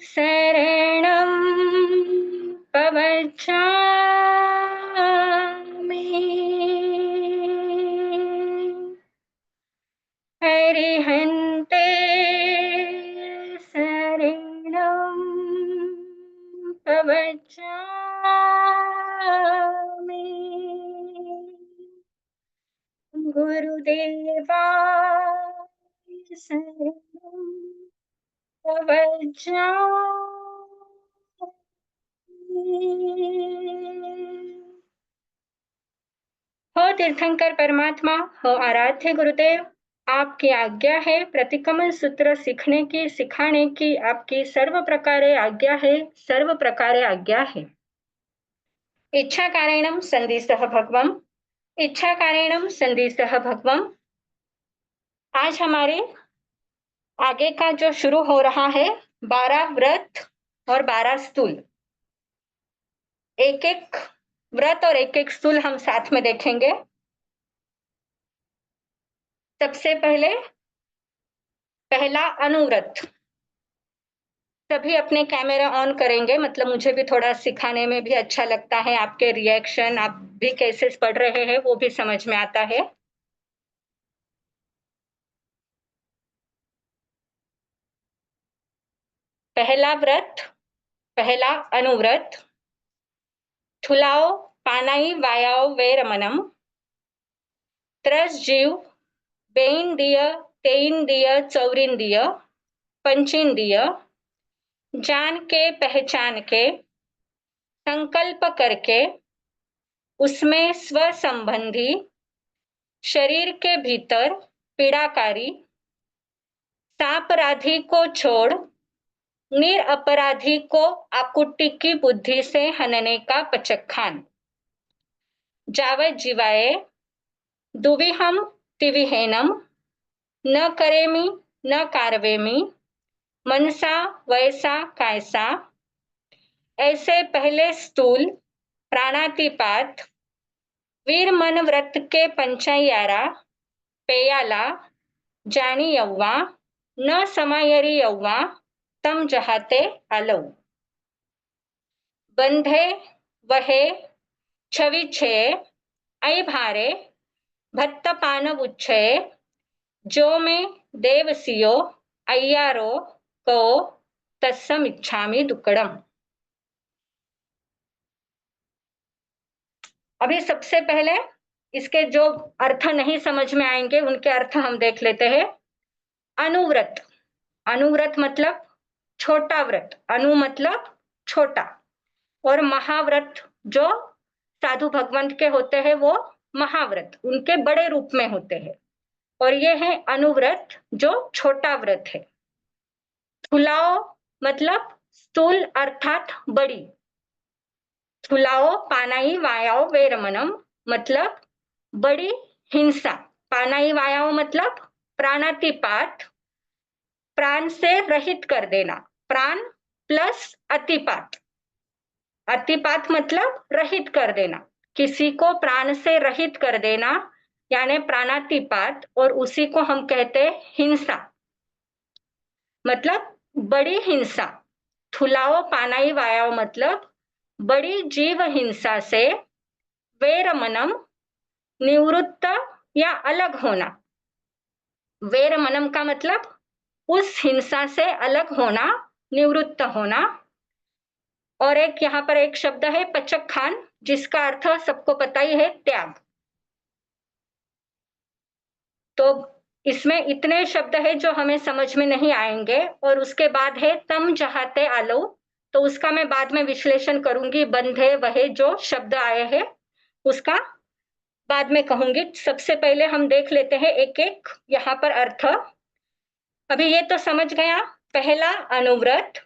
शरणं प्रवचामि अरिहन्ते शरणं प्रवचामि गुरुदेवा शरणं प्रवचामि। हो तीर्थंकर परमात्मा, हो आराध्य गुरुदेव, आपकी आज्ञा है, प्रतिक्रमण सूत्र सीखने की, सिखाने की आपकी सर्व प्रकारे आज्ञा है, सर्व प्रकारे आज्ञा है। इच्छा कारणम संदिष्टः भगवम, इच्छा कारणम संदिष्टः भगवम। आज हमारे आगे का जो शुरू हो रहा है 12 व्रत और 12 स्थूल, एक एक व्रत और एक एक स्थूल हम साथ में देखेंगे। सबसे पहले पहला अनुव्रत। सभी अपने कैमरा ऑन करेंगे, मतलब मुझे भी थोड़ा सिखाने में भी अच्छा लगता है, आपके रिएक्शन, आप भी कैसे पढ़ रहे हैं वो भी समझ में आता है। पहला व्रत, पहला अनुव्रत। ठुलाओ पानाई वायाओ वेरमनम, त्रस जीव बेइंद्रिय तेइंद्रिय चौरिंद्रिय पंचेंद्रिय, जान के पहचान के संकल्प करके उसमें स्व संबंधी शरीर के भीतर पीड़ाकारी सापराधी को छोड़ निरपराधी को आकुति की बुद्धि से हनने का पचखान। जावत जीवाए दुविहम तिविहेनम, न करेमि न कारवेमि, मनसा वैसा कायसा। ऐसे पहले स्थूल प्राणातिपात वीर मन व्रत के पंचायारा पेयाला जानी यौवा न समायरी यौवा तम जहाते आलौ। बंधे वहे छवि छे ऐ भारे भत्त पान उच्छे, जो में देवसियो अय्यारो को तत्सम इच्छामि दुक्कड़म। अभी सबसे पहले इसके जो अर्थ नहीं समझ में आएंगे उनके अर्थ हम देख लेते हैं। अनुव्रत, अनुव्रत मतलब छोटा व्रत, अनु मतलब छोटा, और महाव्रत जो साधु भगवंत के होते हैं वो महाव्रत उनके बड़े रूप में होते हैं, और ये है अनुव्रत जो छोटा व्रत है। ठुलाओ मतलब स्थूल अर्थात बड़ी, ठुलाओ पानाई वायाओ वेरमनम मतलब बड़ी हिंसा, पानाई वायाओ मतलब प्राणातिपात, प्राण से रहित कर देना, प्राण प्लस अतिपात, अतिपात मतलब रहित कर देना, किसी को प्राण से रहित कर देना यानी प्राणातिपात, और उसी को हम कहते हैं हिंसा, मतलब बड़ी हिंसा। ठुलाओ पानाई वायाओ मतलब बड़ी जीव हिंसा से, वेरमनम निवृत्त या अलग होना, वेरमनम का मतलब उस हिंसा से अलग होना, निवृत्त होना। और एक यहाँ पर एक शब्द है पचखान, जिसका अर्थ सबको पता ही है, त्याग। तो इसमें इतने शब्द है जो हमें समझ में नहीं आएंगे, और उसके बाद है तम जहाते आलो, तो उसका मैं बाद में विश्लेषण करूंगी। बंधे वहे जो शब्द आए हैं उसका बाद में कहूंगी। सबसे पहले हम देख लेते हैं एक एक यहाँ पर अर्थ। अभी ये तो समझ गया, पहला अनुव्रत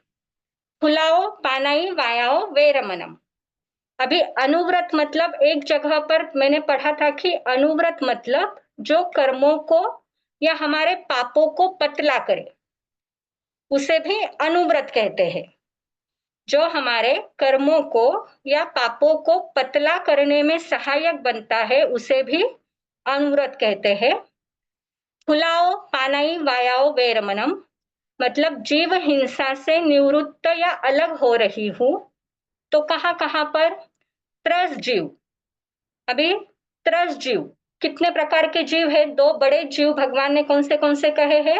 खुलाओ पानाई वायाओ वेरमनम। अभी अनुव्रत मतलब एक जगह पर मैंने पढ़ा था कि अनुव्रत मतलब जो कर्मों को या हमारे पापों को पतला करे उसे भी अनुव्रत कहते हैं। जो हमारे कर्मों को या पापों को पतला करने में सहायक बनता है उसे भी अनुव्रत कहते हैं। खुलाओ पानाई वायाओ वेरमनम मतलब जीव हिंसा से निवृत्त या अलग हो रही हूं, तो कहाँ कहाँ पर? त्रस जीव। अभी त्रस जीव, कितने प्रकार के जीव है? दो बड़े जीव भगवान ने कौन से कहे हैं?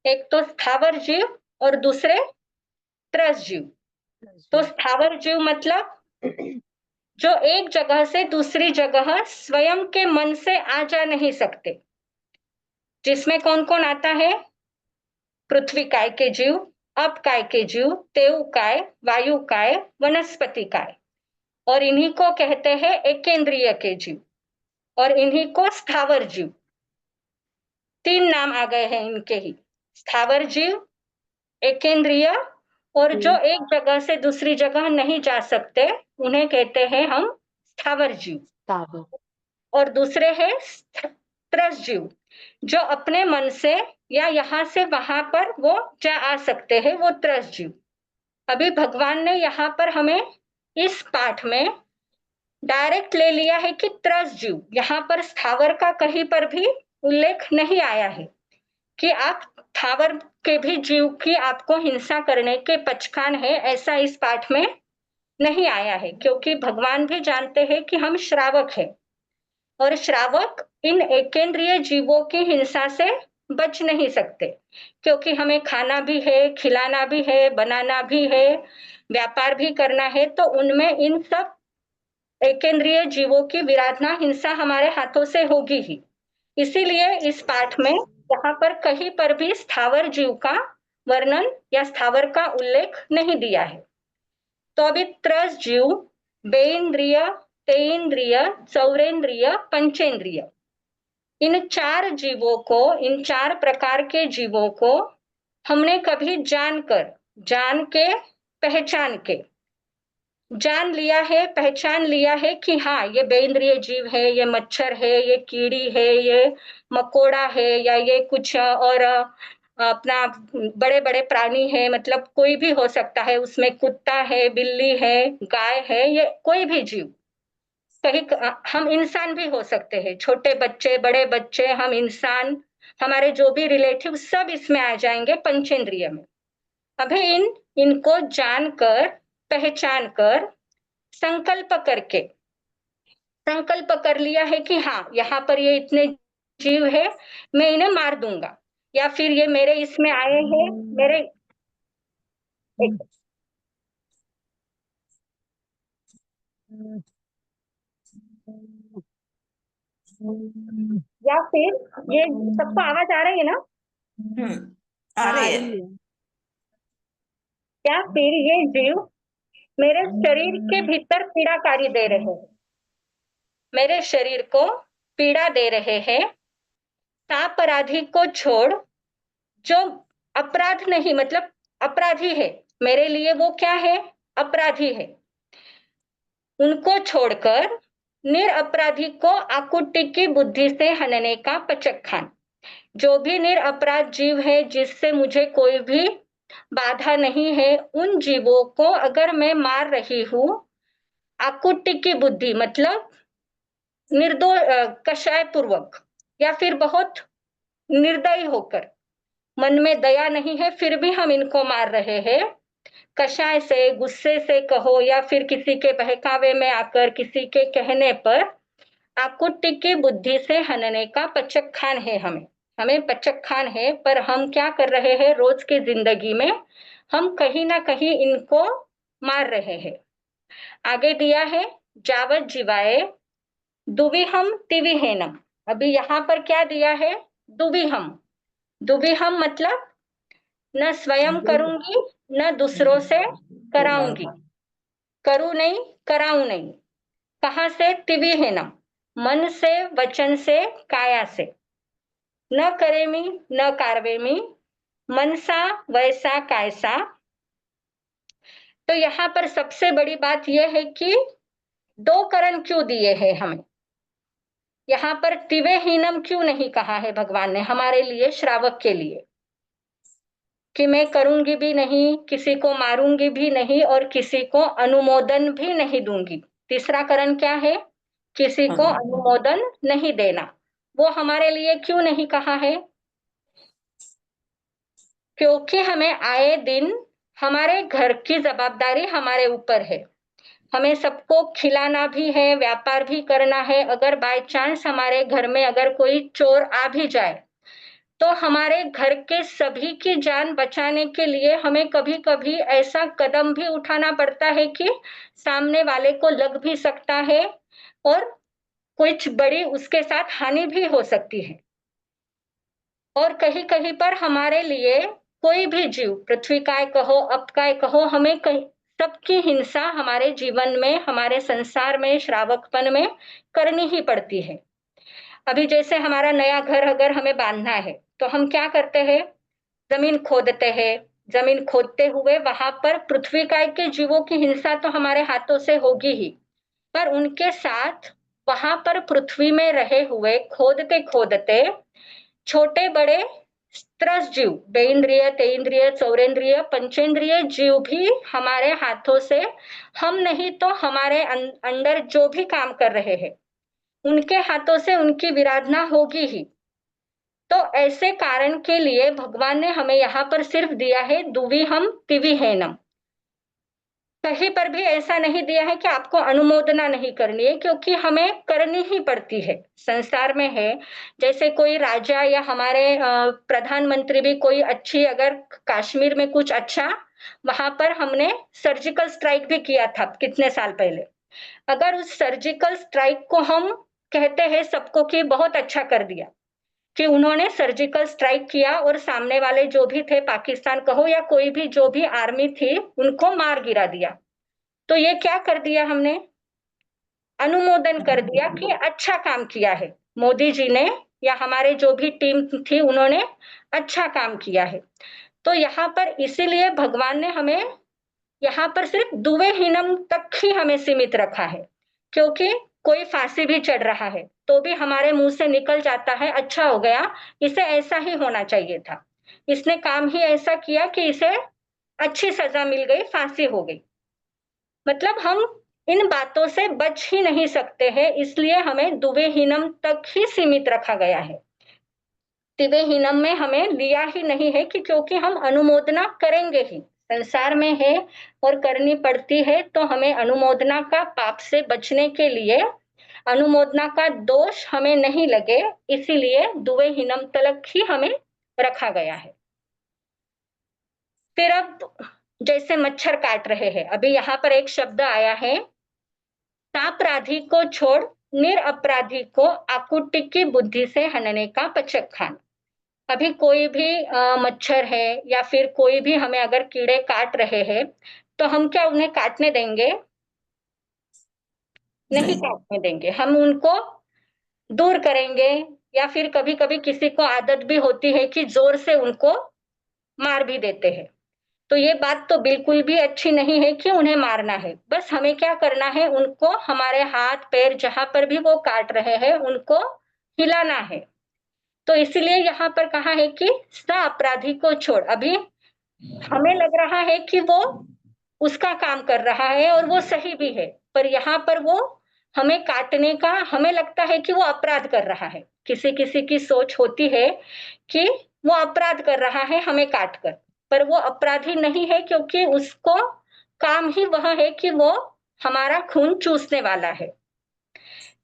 एक तो स्थावर जीव और दूसरे त्रस जीव। तो स्थावर जीव मतलब जो एक जगह से दूसरी जगह स्वयं के मन से आ जा नहीं सकते, जिसमें कौन कौन आता है? पृथ्वी काय के जीव, अप काय के जीव, तेव काय, वायु काय, वनस्पति काय, और इन्हीं को कहते हैं एकेंद्रिय के जीव, और इन्हीं को स्थावर जीव। तीन नाम आ गए हैं इनके ही, स्थावर जीव, एकेंद्रिय, और जो एक जगह से दूसरी जगह नहीं जा सकते उन्हें कहते हैं हम स्थावर जीव। और दूसरे है त्रस जीव, जो अपने मन से या यहाँ से वहां पर वो जा आ सकते हैं, वो त्रस जीव। अभी भगवान ने यहाँ पर हमें इस पाठ में डायरेक्ट ले लिया है कि त्रस जीव, यहाँ पर स्थावर का कहीं पर भी उल्लेख नहीं आया है कि आप स्थावर के भी जीव की आपको हिंसा करने के पचकान है, ऐसा इस पाठ में नहीं आया है, क्योंकि भगवान भी जानते हैं कि हम श्रावक हैं और श्रावक इन एकेंद्रिय जीवों की हिंसा से बच नहीं सकते, क्योंकि हमें खाना भी है, खिलाना भी है, बनाना भी है, व्यापार भी करना है, तो उनमें इन सब एकेंद्रिय जीवों की विराधना हिंसा हमारे हाथों से होगी ही। इसीलिए इस पाठ में यहाँ पर कहीं पर भी स्थावर जीव का वर्णन या स्थावर का उल्लेख नहीं दिया है। तो अभी त्रस जीव, बेइंद्रिय, तेइंद्रिय, चौरेंद्रिय, पंचेंद्रिय, इन चार जीवों को, इन चार प्रकार के जीवों को हमने कभी जानकर, जान के, पहचान के, जान लिया है, पहचान लिया है कि हाँ ये बेइंद्रिय जीव है, ये मच्छर है, ये कीड़ी है, ये मकोड़ा है, या ये कुछ और अपना बड़े बड़े प्राणी है, मतलब कोई भी हो सकता है, उसमें कुत्ता है, बिल्ली है, गाय है, ये कोई भी जीव, कहीं हम इंसान भी हो सकते हैं, छोटे बच्चे, बड़े बच्चे, हम इंसान, हमारे जो भी रिलेटिव सब इसमें आ जाएंगे पंचेंद्रिय में। अभी इनको जानकर, पहचान कर, संकल्प करके, संकल्प कर लिया है कि हाँ यहाँ पर ये इतने जीव है, मैं इन्हें मार दूंगा, या फिर ये मेरे इसमें आए हैं, मेरे या फिर ये सबको आवाज आ रही है ना? आ रही है। या फिर ये जीव मेरे शरीर के भीतर पीड़ाकारी दे रहे हैं, मेरे शरीर को पीड़ा दे रहे हैं। अपराधी को छोड़, जो अपराध नहीं, मतलब अपराधी है मेरे लिए, वो क्या है? अपराधी है। उनको छोड़कर निरअपराधी को आकुति की बुद्धि से हनने का पचक्खान। जो भी निरअपराध जीव है, जिससे मुझे कोई भी बाधा नहीं है, उन जीवों को अगर मैं मार रही हूं, आकुति की बुद्धि मतलब कषाय पूर्वक, या फिर बहुत निर्दयी होकर, मन में दया नहीं है फिर भी हम इनको मार रहे हैं, कषाय से, गुस्से से कहो, या फिर किसी के बहकावे में आकर, किसी के कहने पर आकुति की बुद्धि से हनने का पचक्खान है हमें, हमें पचक्खान है। पर हम क्या कर रहे हैं रोज की जिंदगी में? हम कहीं ना कहीं इनको मार रहे हैं। आगे दिया है जावत जीवाए दुविहम तिविहेनम। अभी यहाँ पर क्या दिया है? दुविहम। दुविहम मतलब न स्वयं करूंगी, न दूसरों से कराऊंगी, करूं नहीं, कराऊं नहीं। कहाँ से? तिविहीनम, मन से, वचन से, काया से। न करेमी, न कारवेमी, मनसा वैसा कायसा। तो यहाँ पर सबसे बड़ी बात यह है कि दो करण क्यों दिए हैं हमें? यहाँ पर तिवेहीनम क्यों नहीं कहा है भगवान ने हमारे लिए, श्रावक के लिए, कि मैं करूंगी भी नहीं, किसी को मारूंगी भी नहीं, और किसी को अनुमोदन भी नहीं दूंगी। तीसरा करण क्या है? किसी को अनुमोदन नहीं देना। वो हमारे लिए क्यों नहीं कहा है? क्योंकि हमें आए दिन हमारे घर की जवाबदारी हमारे ऊपर है। हमें सबको खिलाना भी है, व्यापार भी करना है। अगर बाय चांस हमारे घर में अगर कोई चोर आ भी जाए, तो हमारे घर के सभी की जान बचाने के लिए हमें कभी-कभी ऐसा कदम भी उठाना पड़ता है कि सामने वाले को लग भी सकता है और कुछ बड़ी उसके साथ हानि भी हो सकती है। और कहीं-कहीं पर हमारे लिए कोई भी जीव, पृथ्वी काय कहो, अप काय कहो, हमें कहीं सबकी हिंसा हमारे जीवन में, हमारे संसार में, श्रावकपन में करनी ही पड़ती है। अभी जैसे हमारा नया घर अगर हमें बांधना है, तो हम क्या करते हैं? ज़मीन खोदते हैं। ज़मीन खोदते हुए वहाँ पर पृथ्वी काय के जीवों की हिंसा तो हमारे हाथों से होगी ही, पर उनके साथ वहाँ पर पृथ्वी में रहे हुए खोदते-खोदते छोटे-बड़े त्रस जीव, बेइंद्रिय, तेइंद्रिय, चौरेंद्रिय, पंचेंद्रिय जीव भी हमारे हाथों से, हम नहीं तो हमारे अंदर जो भी काम कर रहे हैं, उनके हाथों से उनकी विराधना होगी ही। तो ऐसे कारण के लिए भगवान ने हमें यहाँ पर सिर्फ दिया है दुविहम तिविहेनम। कहीं पर भी ऐसा नहीं दिया है कि आपको अनुमोदना नहीं करनी है, क्योंकि हमें करनी ही पड़ती है। संसार में है, जैसे कोई राजा या हमारे प्रधानमंत्री भी कोई अच्छी अगर कश्मीर में कुछ अच्छा, वहाँ पर हमने सर्जिकल स्ट्राइक भी किया था कितने साल पहले। अगर उस सर्जिकल स्ट्राइक को हम कहते हैं सबको कि बहुत अच्छा कर दिया, कि उन्होंने सर्जिकल स्ट्राइक किया और सामने वाले जो भी थे, पाकिस्तान कहो या कोई भी जो भी आर्मी थी, उनको मार गिरा दिया। तो ये क्या कर दिया हमने? अनुमोदन कर दिया कि अच्छा काम किया है। मोदी जी ने या हमारे जो भी टीम थी उन्होंने अच्छा काम किया है। तो यहाँ पर इसीलिए भगवान ने हमें यहाँ पर सिर्फ दुवेहीनम तक ही हमें सीमित रखा है, क्योंकि कोई फांसी भी चढ़ रहा है, तो भी हमारे मुँह से निकल जाता है, अच्छा हो गया, इसे ऐसा ही होना चाहिए था। इसने काम ही ऐसा किया कि इसे अच्छी सज़ा मिल गई, फांसी हो गई। मतलब हम इन बातों से बच ही नहीं सकते हैं, इसलिए हमें दुवेहीनम तक ही सीमित रखा गया है। तिवेहीनम में हमें लिया ही नहीं है कि क्योंकि हम अनुमोदना करेंगे ही, संसार में है और करनी पड़ती है, तो हमें अनुमोदना का पाप से बचने के लिए अनुमोदना का दोष हमें नहीं लगे, इसीलिए दुवेहीनम तलक ही हमें रखा गया है। फिर अब जैसे मच्छर काट रहे हैं, अभी यहाँ पर एक शब्द आया है, सापराधी को छोड़ निरपराधी को आकुति की बुद्धि से हनने का पचक खाना। अभी कोई भी मच्छर है या फिर कोई भी हमें अगर कीड़े काट रहे हैं, तो हम क्या उन्हें काटने देंगे? नहीं नहीं। काटने देंगे। हम उनको दूर करेंगे या फिर कभी-कभी किसी को आदत भी होती है कि ज़ोर से उनको मार भी देते हैं। तो ये बात तो बिल्कुल भी अच्छी नहीं है कि उन्हें मारना है। बस हमें क्या करना है, उनको हमारे हाथ-पैर जहाँ पर भी वो काट रहे हैं, उनको हिलाना है। तो इसीलिए यहाँ पर कहा है कि अपराधी को छोड़। अभी हमें लग रहा है कि वो उसका काम कर रहा है और वो सही भी है, पर यहाँ पर वो हमें काटने का हमें लगता है कि वो अपराध कर रहा है। किसी-किसी की सोच होती है कि वो अपराध कर रहा है हमें काट कर, पर वो अपराधी नहीं है, क्योंकि उसको काम ही वह है कि वो हमारा खून चूसने वाला है।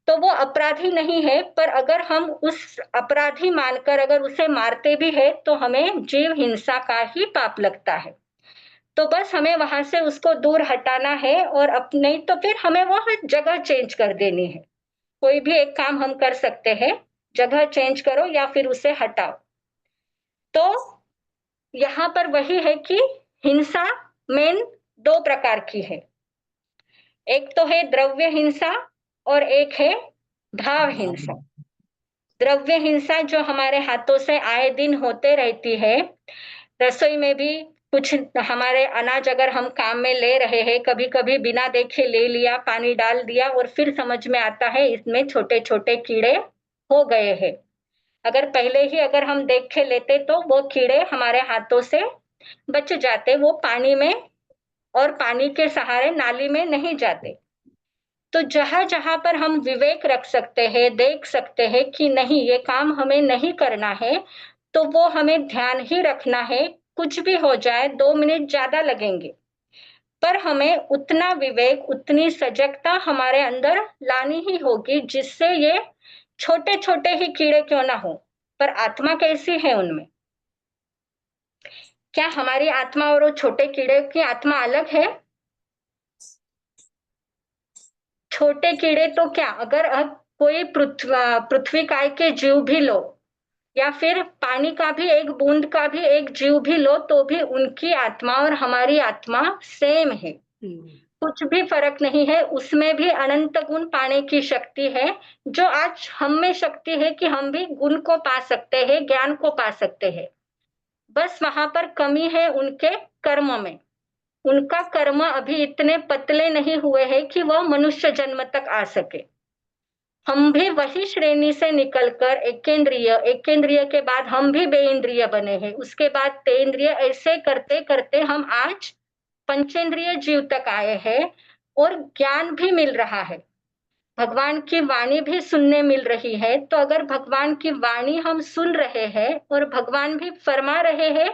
तो वो अपराधी नहीं है, पर अगर हम उस अपराधी मानकर अगर उसे मारते भी हैं, तो हमें जीव हिंसा का ही पाप लगता है। तो बस हमें वहाँ से उसको दूर हटाना है और नहीं तो फिर हमें वो जगह चेंज कर देनी है। कोई भी एक काम हम कर सकते हैं, जगह चेंज करो या फिर उसे हटाओ। तो यहाँ पर वही है कि हिंसा मेन 2 प्रकार की है। एक तो है द्रव्य हिंसा और एक है भाव हिंसा। द्रव्य हिंसा जो हमारे हाथों से आए दिन होते रहती है, रसोई में भी कुछ हमारे अनाज अगर हम काम में ले रहे हैं, कभी-कभी बिना देखे ले लिया, पानी डाल दिया और फिर समझ में आता है इसमें छोटे-छोटे कीड़े हो गए हैं। अगर पहले ही अगर हम देख के लेते तो वो कीड़े हमारे हाथों से बच जाते, वो पानी में और पानी के सहारे नाली में नहीं जाते। तो जहाँ-जहाँ पर हम विवेक रख सकते हैं, देख सकते हैं कि नहीं ये काम हमें नहीं करना है, तो वो हमें ध्यान ही रखना है। कुछ भी हो जाए 2 मिनट ज्यादा लगेंगे, पर हमें उतना विवेक, उतनी सजगता हमारे अंदर लानी ही होगी, जिससे ये छोटे-छोटे ही कीड़े क्यों ना हो, पर आत्मा कैसी है उनमें? क्या हमारी आत्मा और वो छोटे कीड़े की आत्मा अलग है? छोटे कीड़े तो क्या, अगर अब कोई पृथ्वी काय के जीव भी लो, या फिर पानी का भी एक बूंद का भी एक जीव भी लो, तो भी उनकी आत्मा और हमारी आत्मा सेम है। कुछ भी फर्क नहीं है, उसमें भी अनंत गुण पाने की शक्ति है, जो आज हम में शक्ति है कि हम भी गुण को पा सकते हैं, ज्ञान को पा सकते हैं। बस वहां पर कमी है उनके कर्म में। उनका कर्म अभी इतने पतले नहीं हुए हैं कि वह मनुष्य जन्म तक आ सके। हम भी वही श्रेणी से निकलकर एकेंद्रिय, एकेंद्रिय के बाद हम भी बेइंद्रिय बने हैं, उसके बाद तेंद्रिय, ऐसे करते करते हम आज पंचेंद्रिय जीव तक आए हैं और ज्ञान भी मिल रहा है, भगवान की वाणी भी सुनने मिल रही है। तो अगर भगवान की वाणी हम सुन रहे हैं और भगवान भी फरमा रहे हैं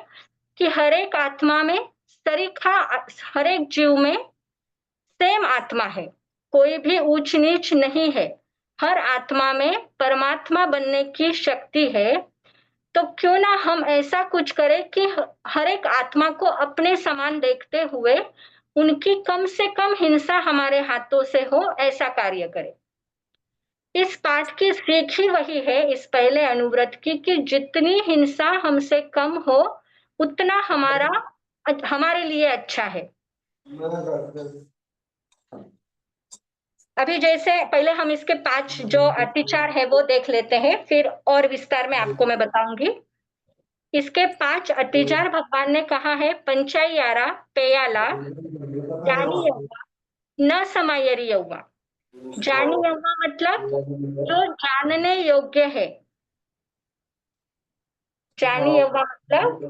कि हर एक आत्मा में सरीखा, हर एक जीव में सेम आत्मा है, कोई भी ऊंच नीच नहीं है, हर आत्मा में परमात्मा बनने की शक्ति है। तो क्यों ना हम ऐसा कुछ करें कि हर एक आत्मा को अपने समान देखते हुए उनकी कम से कम हिंसा हमारे हाथों से हो, ऐसा कार्य करें। इस पाठ की सीख ही वही है, इस पहले अनुव्रत की, कि जितनी हिंसा हमसे कम हो उतना हमारे लिए अच्छा है। अभी जैसे पहले हम इसके 5 जो अतिचार है वो देख लेते हैं, फिर और विस्तार में आपको मैं बताऊंगी। इसके 5 अतिचार भगवान ने कहा है: पंचायारा पेयाला, जानी यौवा, न समायरी यौवा। जानी यौवा मतलब जो जानने योग्य है। जानी यौवा मतलब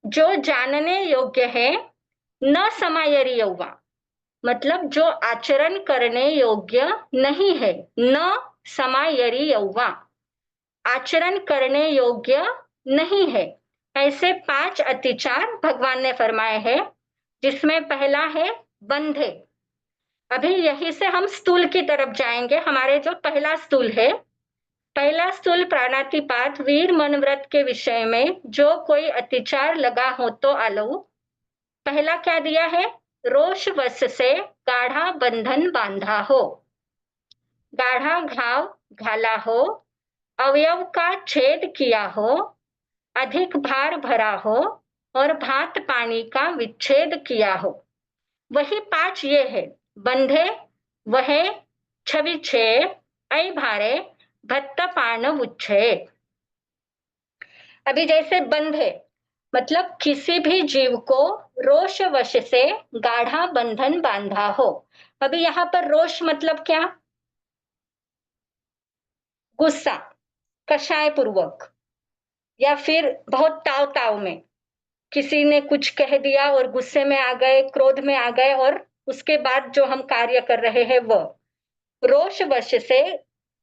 जो जानने योग्य है। न समायरी यौवा मतलब जो आचरण करने योग्य नहीं है। न समायरी यौवा, आचरण करने योग्य नहीं है। ऐसे 5 अतिचार भगवान ने फरमाए हैं, जिसमें पहला है बंधे। अभी यहीं से हम स्थूल की तरफ जाएंगे। हमारे जो पहला स्थूल है, पहला स्थूल प्राणातिपात वीर मन व्रत के विषय में जो कोई अतिचार लगा हो तो आलो। पहला क्या दिया है? रोष वश से गाढ़ा बंधन बांधा हो, गाढ़ा घाव घाला हो, अवयव का छेद किया हो, अधिक भार भरा हो और भात पानी का विच्छेद किया हो। वही 5 ये है: बंधे, वह, छवि छे, ऐ भारे, भत्त पान उच्छे। अभी जैसे बंधे मतलब किसी भी जीव को रोष वश से गाढ़ा बंधन बांधा हो। अभी यहाँ पर रोष मतलब क्या? गुस्सा, कषाय पूर्वक, या फिर बहुत ताव ताव में किसी ने कुछ कह दिया और गुस्से में आ गए, क्रोध में आ गए, और उसके बाद जो हम कार्य कर रहे हैं वह रोष वश से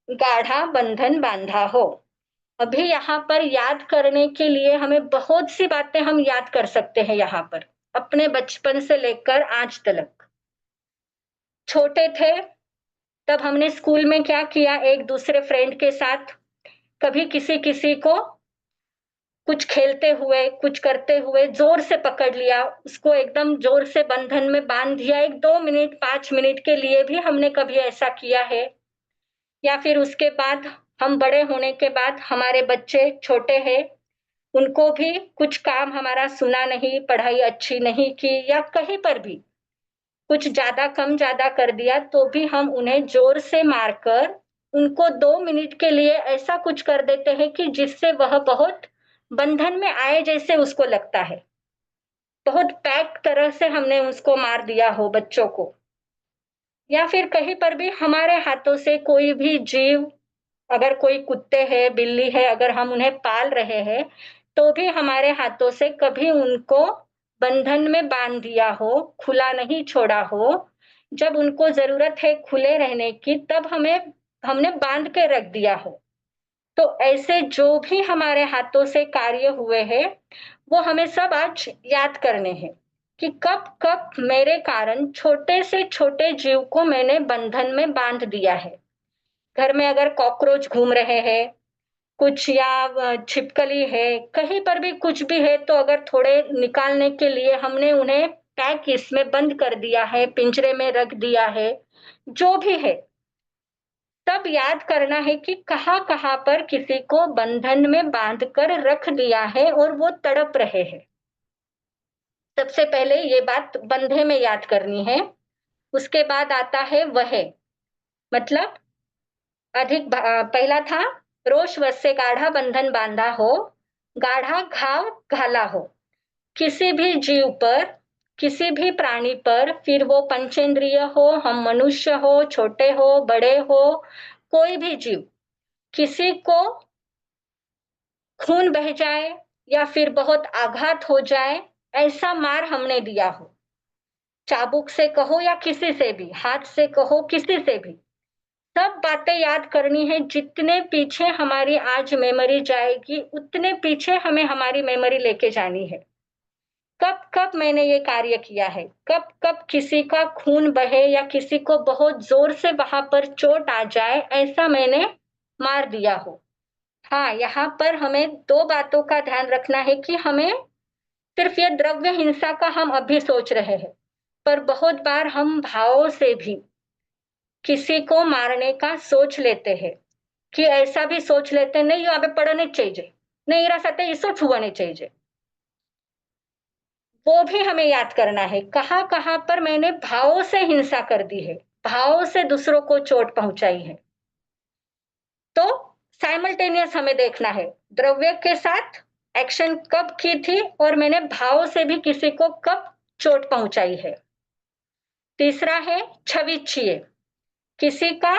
गाढ़ा बंधन बांधा हो। अभी यहाँ पर याद करने के लिए हमें बहुत सी बातें हम याद कर सकते हैं। यहाँ पर अपने बचपन से लेकर आज तक, छोटे थे तब हमने स्कूल में क्या किया, एक दूसरे फ्रेंड के साथ कभी किसी किसी को कुछ खेलते हुए, कुछ करते हुए जोर से पकड़ लिया, उसको एकदम जोर से बंधन में बांध दिया। 1-2 मिनट, 5 मिनट के लिए भी हमने कभी ऐसा किया है। या फिर उसके बाद हम बड़े होने के बाद हमारे बच्चे छोटे हैं, उनको भी कुछ काम हमारा सुना नहीं, पढ़ाई अच्छी नहीं की, या कहीं पर भी कुछ ज्यादा कम ज्यादा कर दिया, तो भी हम उन्हें जोर से मारकर उनको 2 मिनट के लिए ऐसा कुछ कर देते हैं कि जिससे वह बहुत बंधन में आए जैसे उसको लगता है। बहुत पैक तरह से हमने उसको मार दिया हो बच्चों को। या फिर कहीं पर भी हमारे हाथों से कोई भी जीव, अगर कोई कुत्ते हैं, बिल्ली है, अगर हम उन्हें पाल रहे हैं, तो भी हमारे हाथों से कभी उनको बंधन में बांध दिया हो, खुला नहीं छोड़ा हो। जब उनको जरूरत है खुले रहने की, तब हमने बांध के रख दिया हो। तो ऐसे जो भी हमारे हाथों से कार्य हुए हैं, वो हमें सब आज याद करने हैं कि कब कब मेरे कारण छोटे से छोटे जीव को मैंने बंधन में बांध दिया है। घर में अगर कॉकरोच घूम रहे हैं, कुछ या छिपकली है, कहीं पर भी कुछ भी है, तो अगर थोड़े निकालने के लिए हमने उन्हें पैक इसमें बंद कर दिया है, पिंजरे में रख दिया है, जो भी है, तब याद करना है कि कहाँ-कहाँ पर किसी को बंधन में बांध कर रख दिया है और वो तड़प रहे हैं। सबसे पहले ये बात बंधे में याद करनी है। उसके बाद आता है वह, मतलब पहला था रोष वश से गाढ़ा बंधन बांधा हो, गाढ़ा घाव घाला हो। किसी भी जीव पर, किसी भी प्राणी पर, फिर वो पंचेंद्रिय हो, हम मनुष्य हो, छोटे हो, बड़े हो, कोई भी जीव, किसी को खून बह जाए या फिर बहुत आघात हो जाए, ऐसा मार हमने दिया हो, चाबुक से कहो या किसी से भी, हाथ से कहो, किसी से भी, सब बातें याद करनी है। जितने पीछे हमारी आज मेमोरी जाएगी, उतने पीछे हमें हमारी मेमोरी लेके जानी है। कब कब मैंने ये कार्य किया है, कब कब किसी का खून बहे या किसी को बहुत जोर से वहां पर चोट आ जाए, ऐसा मैंने मार दिया हो। हाँ, यहाँ पर हमें दो बातों का ध्यान रखना है कि हमें सिर्फ ये द्रव्य हिंसा का हम अभी सोच रहे हैं, पर बहुत बार हम भावों से भी किसी को मारने का सोच लेते हैं, कि ऐसा भी सोच लेते नहीं, यहाँ पे पढ़ने चाहिए, नहीं रहा सत्य इसको छुआ नहीं चाहिए। वो भी हमें याद करना है, कहाँ कहाँ पर मैंने भावों से हिंसा कर दी है, भावों से दूसरों को चोट पहुंचाई है। तो साइमल्टेनियस हमें देखना है, द्रव्य के साथ एक्शन कब की थी और मैंने भावों से भी किसी को कब चोट पहुंचाई है। तीसरा है छविच्छिए, किसी का,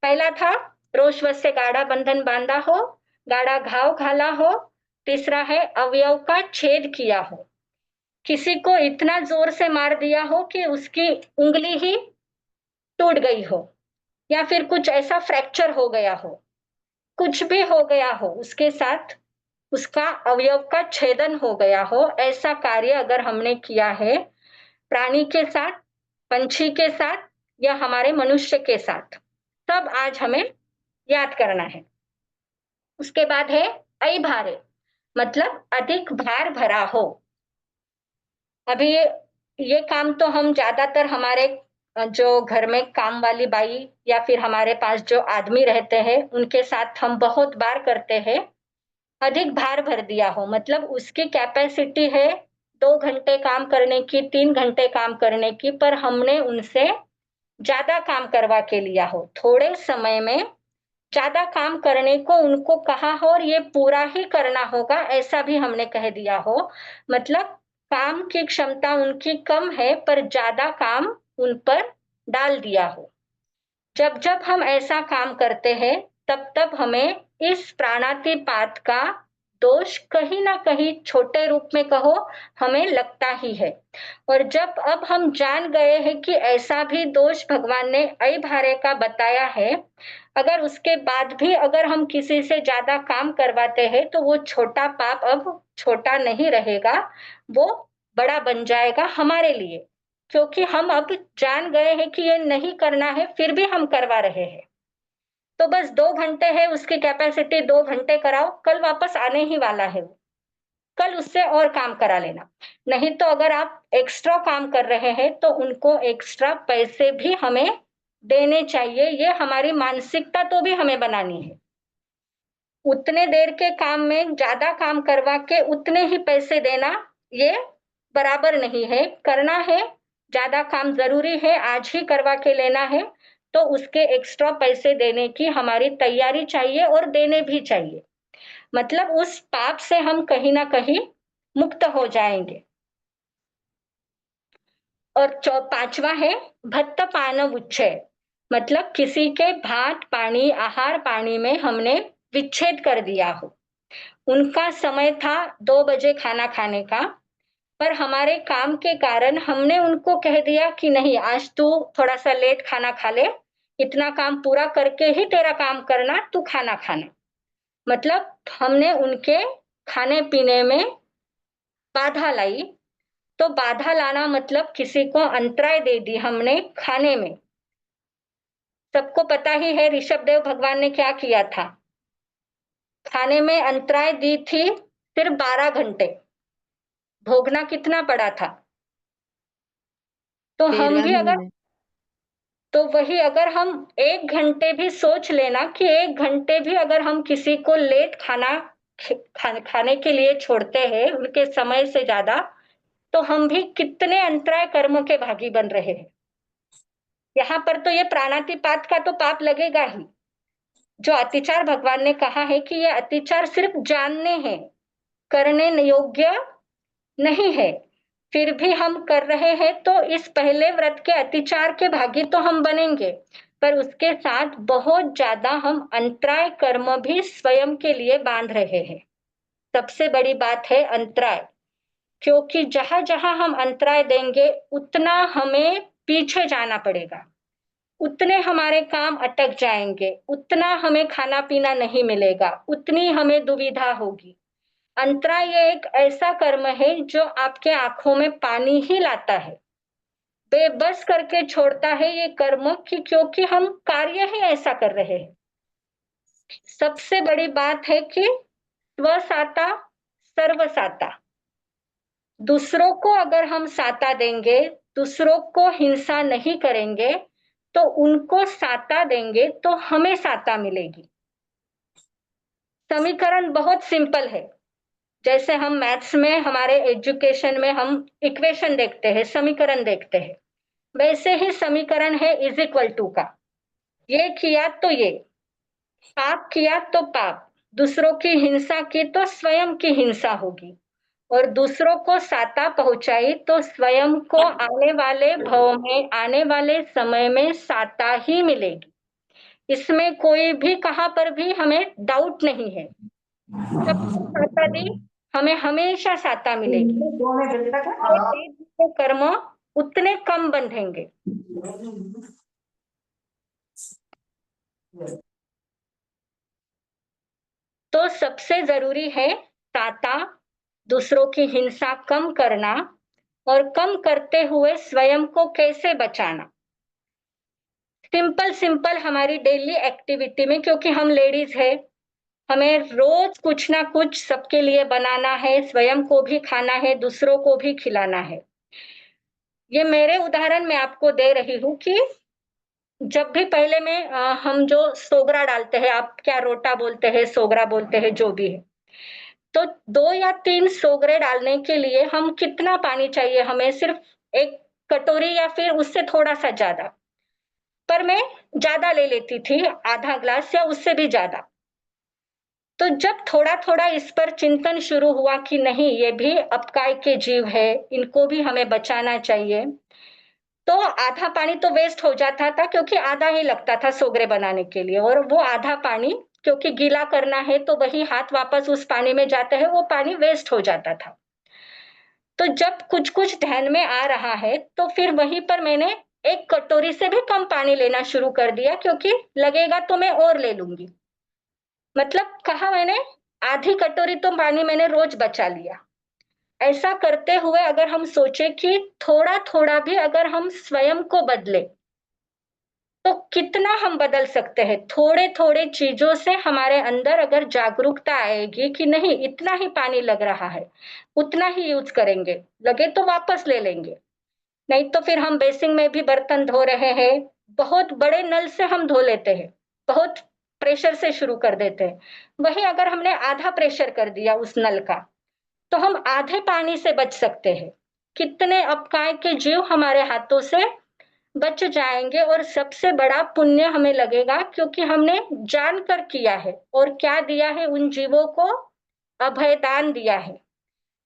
पहला था रोषवश से गाढ़ा बंधन बांधा हो, गाढ़ा घाव घाला हो। तीसरा है अवयव का छेद किया हो, किसी को इतना जोर से मार दिया हो कि उसकी उंगली ही टूट गई हो, या फिर कुछ ऐसा फ्रैक्चर हो गया हो, कुछ भी हो गया हो उसके साथ, उसका अवयव का छेदन हो गया हो, ऐसा कार्य अगर हमने किया है प्राणी के साथ, पंछी के साथ या हमारे मनुष्य के साथ, तब आज हमें याद करना है। उसके बाद है अभारे, मतलब अधिक भार भरा हो। अभी ये काम तो हम ज्यादातर हमारे जो घर में काम वाली बाई या फिर हमारे पास जो आदमी रहते हैं उनके साथ हम बहुत बार करते हैं। अधिक भार भर दिया हो, मतलब उसकी कैपेसिटी है 2 घंटे काम करने की, 3 घंटे काम करने की, पर हमने उनसे ज्यादा काम करवा के लिया हो, थोड़े समय में ज्यादा काम करने को उनको कहा हो और ये पूरा ही करना होगा, ऐसा भी हमने कह दिया हो। मतलब काम की क्षमता उनकी कम है पर ज्यादा काम उन पर डाल दिया हो। जब जब हम ऐसा काम करते हैं, तब तब हमें इस प्राणातिपात का दोष कहीं ना कहीं छोटे रूप में कहो, हमें लगता ही है। और जब अब हम जान गए हैं कि ऐसा भी दोष भगवान ने अभारे का बताया है, अगर उसके बाद भी अगर हम किसी से ज्यादा काम करवाते हैं, तो वो छोटा पाप अब छोटा नहीं रहेगा, वो बड़ा बन जाएगा हमारे लिए, क्योंकि हम अब जान गए हैं कि ये नहीं करना है, फिर भी हम करवा रहे हैं। तो बस 2 घंटे है उसकी कैपेसिटी, 2 घंटे कराओ, कल वापस आने ही वाला है वो, कल उससे और काम करा लेना। नहीं तो अगर आप एक्स्ट्रा काम कर रहे हैं तो उनको एक्स्ट्रा पैसे भी हमें देने चाहिए, ये हमारी मानसिकता तो भी हमें बनानी है। उतने देर के काम में ज्यादा काम करवा के उतने ही पैसे देना, ये बराबर नहीं है। करना है, ज्यादा काम जरूरी है, आज ही करवा के लेना है, तो उसके एक्स्ट्रा पैसे देने की हमारी तैयारी चाहिए और देने भी चाहिए। मतलब उस पाप से हम कहीं ना कहीं मुक्त हो जाएंगे। और पांचवा है भत्त पान उच्छेद, मतलब किसी के भात पानी, आहार पानी में हमने विच्छेद कर दिया हो। उनका समय था 2 बजे खाना खाने का, पर हमारे काम के कारण हमने उनको कह दिया कि नहीं, आज तू थोड़ा सा लेट खाना खा ले, इतना काम पूरा करके ही तेरा काम करना, तू खाना खाना। मतलब हमने उनके खाने पीने में बाधा लाई। तो बाधा लाना मतलब किसी को अंतराय दे दी हमने खाने में। सबको पता ही है ऋषभदेव भगवान ने क्या किया था। खाने में अंतराय दी थी सिर्फ 12 घंटे, भोगना कितना पड़ा था। तो हम 13 भी अगर, महीने। तो वही अगर हम 1 घंटे भी सोच लेना कि 1 घंटे भी अगर हम किसी को लेट खाने के लिए छोड़ते हैं उनके समय से ज्यादा, तो हम भी कितने अंतराय कर्मों के भागी बन रहे हैं। यहाँ पर तो ये प्राणातिपात का तो पाप लगेगा ही। जो अतिचार भगवान ने कहा है कि ये अतिचार सिर्फ जानने हैं, करने योग्य नहीं है, फिर भी हम कर रहे हैं, तो इस पहले व्रत के अतिचार के भागी तो हम बनेंगे, पर उसके साथ बहुत ज्यादा हम अंतराय कर्म भी स्वयं के लिए बांध रहे हैं। सबसे बड़ी बात है अंतराय, क्योंकि जहां जहां हम अंतराय देंगे उतना हमें पीछे जाना पड़ेगा, उतने हमारे काम अटक जाएंगे, उतना हमें खाना पीना नहीं मिलेगा, उतनी हमें दुविधा होगी। अंतराय ये एक ऐसा कर्म है जो आपके आंखों में पानी ही लाता है, बेबस करके छोड़ता है ये कर्म कि क्योंकि हम कार्य ही ऐसा कर रहे हैं। सबसे बड़ी बात है कि स्वसाता सर्वसाता। दूसरों को अगर हम साता देंगे, दूसरों को हिंसा नहीं करेंगे, तो उनको साता देंगे तो हमें साता मिलेगी। समीकरण बहुत सिंपल है। जैसे हम मैथ्स में, हमारे एजुकेशन में हम इक्वेशन देखते हैं, समीकरण देखते हैं, वैसे ही समीकरण है इज इक्वल टू का। ये किया तो ये, पाप किया तो पाप, दूसरों की हिंसा की तो स्वयं की हिंसा होगी, और दूसरों को साता पहुंचाई तो स्वयं को आने वाले भव में, आने वाले समय में साता ही मिलेगी। इसमें कोई भी कहां पर भी हमें डाउट नहीं है। सबको साता दी, हमें हमेशा साता मिलेगी, और ये कर्म उतने कम बंधेंगे। तो सबसे जरूरी है साता, दूसरों की हिंसा कम करना, और कम करते हुए स्वयं को कैसे बचाना। सिंपल सिंपल हमारी डेली एक्टिविटी में, क्योंकि हम लेडीज है, हमें रोज कुछ ना कुछ सबके लिए बनाना है, स्वयं को भी खाना है, दूसरों को भी खिलाना है। ये मेरे उदाहरण मैं आपको दे रही हूँ कि जब भी पहले में हम जो सोगरा डालते हैं, आप क्या रोटा बोलते हैं, सोगरा बोलते हैं, जो भी है, तो 2 या 3 सोगरे डालने के लिए हम कितना पानी चाहिए, हमें सिर्फ 1 कटोरी या फिर उससे थोड़ा सा ज्यादा, पर मैं ज्यादा ले लेती थी, आधा ग्लास या उससे भी ज्यादा। तो जब थोड़ा थोड़ा इस पर चिंतन शुरू हुआ कि नहीं, ये भी अपकाय के जीव है, इनको भी हमें बचाना चाहिए, तो आधा पानी तो वेस्ट हो जाता था, क्योंकि आधा ही लगता था सोगरे बनाने के लिए, और वो आधा पानी क्योंकि गीला करना है तो वही हाथ वापस उस पानी में जाते हैं, वो पानी वेस्ट हो जाता था। तो जब कुछ कुछ ध्यान में आ रहा है, तो फिर वहीं पर मैंने 1 कटोरी से भी कम पानी लेना शुरू कर दिया, क्योंकि लगेगा तो मैं और ले लूंगी। मतलब कहा मैंने, आधी कटोरी तो पानी मैंने रोज बचा लिया। ऐसा करते हुए अगर हम सोचे कि थोड़ा थोड़ा भी अगर हम स्वयं को बदले, तो कितना हम बदल सकते हैं। थोड़े थोड़े चीजों से हमारे अंदर अगर जागरूकता आएगी कि नहीं, इतना ही पानी लग रहा है, उतना ही यूज करेंगे, लगे तो वापस ले लेंगे। नहीं तो फिर हम बेसिन में भी बर्तन धो रहे हैं, बहुत बड़े नल से हम धो लेते हैं, बहुत प्रेशर से शुरू कर देते हैं। वही अगर हमने आधा प्रेशर कर दिया उस नल का, तो हम आधे पानी से बच सकते हैं। कितने अपकाय के जीव हमारे हाथों से बच जाएंगे, और सबसे बड़ा पुण्य हमें लगेगा, क्योंकि हमने जानकर किया है। और क्या दिया है उन जीवों को? अभयदान दिया है।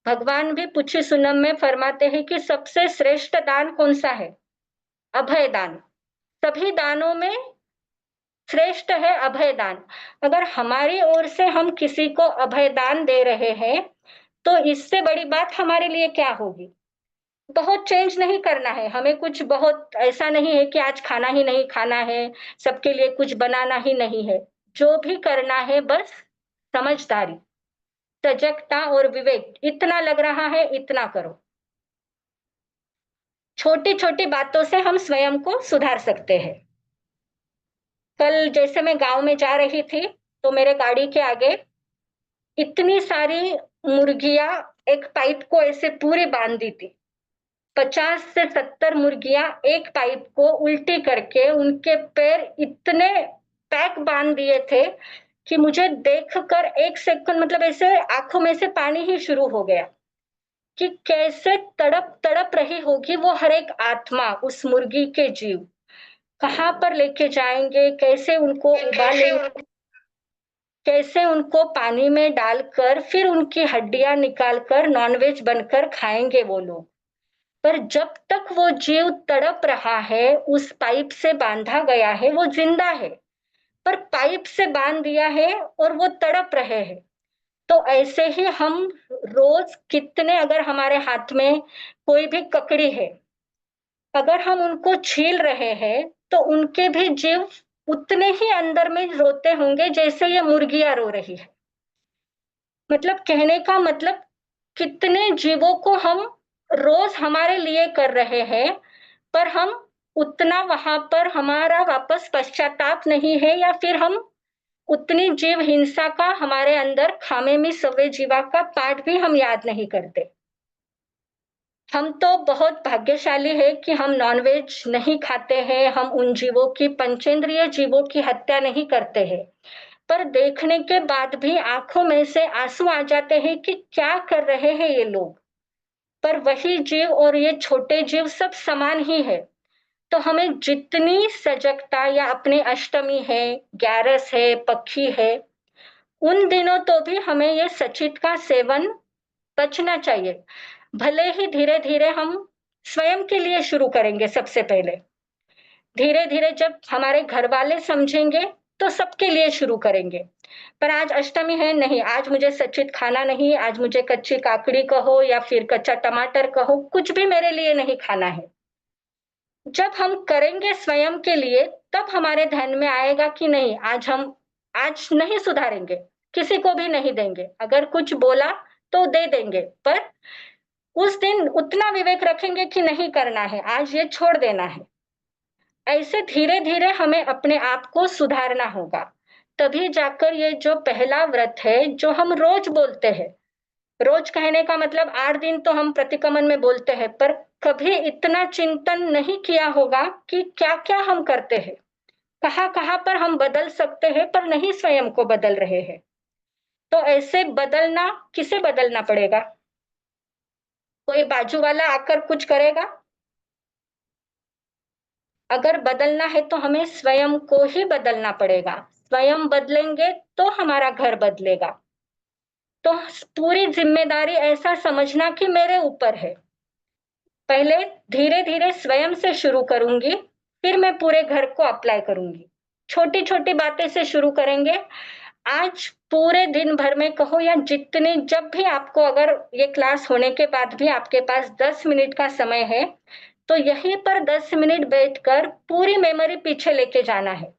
भगवान भी पुछी सुनम में फरमाते हैं कि सबसे श्रेष्ठ दान कौन सा है? अभय दान। सभी दानों में श्रेष्ठ है अभय दान। अगर हमारी ओर से हम किसी को अभय दान दे रहे हैं, तो इससे बड़ी बात हमारे लिए क्या होगी? बहुत चेंज नहीं करना है हमें, कुछ बहुत ऐसा नहीं है कि आज खाना ही नहीं खाना है, सबके लिए कुछ बनाना ही नहीं है। जो भी करना है बस समझदारी, सजगता और विवेक, इतना लग रहा है इतना करो। छोटी छोटी बातों से हम स्वयं को सुधार सकते हैं। कल जैसे मैं गांव में जा रही थी, तो मेरे गाड़ी के आगे इतनी सारी मुर्गियां एक पाइप को ऐसे पूरी बांध दी थी। 50 से 70 मुर्गियां एक पाइप को उल्टी करके उनके पैर इतने पैक बांध दिए थे कि मुझे देखकर एक सेकंड मतलब ऐसे आंखों में से पानी ही शुरू हो गया कि कैसे तड़प तड़प रही होगी वो हर एक आत्मा, उस मुर्गी के जीव कहाँ पर लेके जाएंगे, कैसे उनको उबालेंगे, कैसे उनको पानी में डालकर फिर उनकी हड्डियां निकालकर नॉनवेज बनकर खाएंगे वो लोग। पर जब तक वो जीव तड़प रहा है, उस पाइप से बांधा गया है, वो जिंदा है, पर पाइप से बांध दिया है और वो तड़प रहे हैं। तो ऐसे ही हम रोज कितने, अगर हमारे हाथ में कोई भी ककड़ी है, अगर हम उनको छील रहे हैं, तो उनके भी जीव उतने ही अंदर में रोते होंगे जैसे ये मुर्गियां रो रही है। मतलब कहने का मतलब, कितने जीवों को हम रोज हमारे लिए कर रहे हैं, पर हम उतना वहां पर हमारा वापस पश्चाताप नहीं है, या फिर हम उतनी जीव हिंसा का हमारे अंदर खामे में सवे जीवा का पाठ भी हम याद नहीं करते। हम तो बहुत भाग्यशाली है कि हम नॉनवेज नहीं खाते हैं, हम उन जीवों की, पंचेंद्रिय जीवों की हत्या नहीं करते हैं। पर देखने के बाद भी आंखों में से आंसू आ जाते हैं कि क्या कर रहे हैं ये लोग। पर वही जीव और ये छोटे जीव सब समान ही है। तो हमें जितनी सजगता, या अपने अष्टमी है, ग्यारस है, पक्षी है, उन दिनों तो भी हमें ये सचित का सेवन बचना चाहिए। भले ही धीरे धीरे हम स्वयं के लिए शुरू करेंगे सबसे पहले, धीरे धीरे जब हमारे घर वाले समझेंगे तो सबके लिए शुरू करेंगे। पर आज अष्टमी है, नहीं आज मुझे सचित खाना नहीं, आज मुझे कच्ची काकड़ी कहो या फिर कच्चा टमाटर कहो, कुछ भी मेरे लिए नहीं खाना है। जब हम करेंगे स्वयं के लिए, तब हमारे ध्यान में आएगा कि नहीं, आज नहीं सुधारेंगे, किसी को भी नहीं देंगे, अगर कुछ बोला तो दे देंगे, पर उस दिन उतना विवेक रखेंगे कि नहीं करना है, आज ये छोड़ देना है। ऐसे धीरे धीरे हमें अपने आप को सुधारना होगा। तभी जाकर ये जो पहला व्रत है, जो हम रोज बोलते हैं, रोज कहने का मतलब 8 दिन तो हम प्रतिक्रमण में बोलते हैं, पर कभी इतना चिंतन नहीं किया होगा कि क्या क्या हम करते हैं, कहाँ कहाँ पर हम बदल सकते हैं, पर नहीं स्वयं को बदल रहे हैं। तो ऐसे बदलना, किसे बदलना पड़ेगा? कोई बाजू वाला आकर कुछ करेगा? अगर बदलना है तो हमें स्वयं को ही बदलना पड़ेगा। स्वयं बदलेंगे तो हमारा घर बदलेगा। तो पूरी जिम्मेदारी ऐसा समझना कि मेरे ऊपर है। पहले धीरे धीरे स्वयं से शुरू करूंगी, फिर मैं पूरे घर को अप्लाई करूंगी। छोटी छोटी बातें से शुरू करेंगे। आज पूरे दिन भर में कहो, या जितने, जब भी आपको, अगर ये क्लास होने के बाद भी आपके पास 10 मिनट का समय है, तो यहीं पर 10 मिनट बैठकर पूरी मेमोरी पीछे लेके जाना है।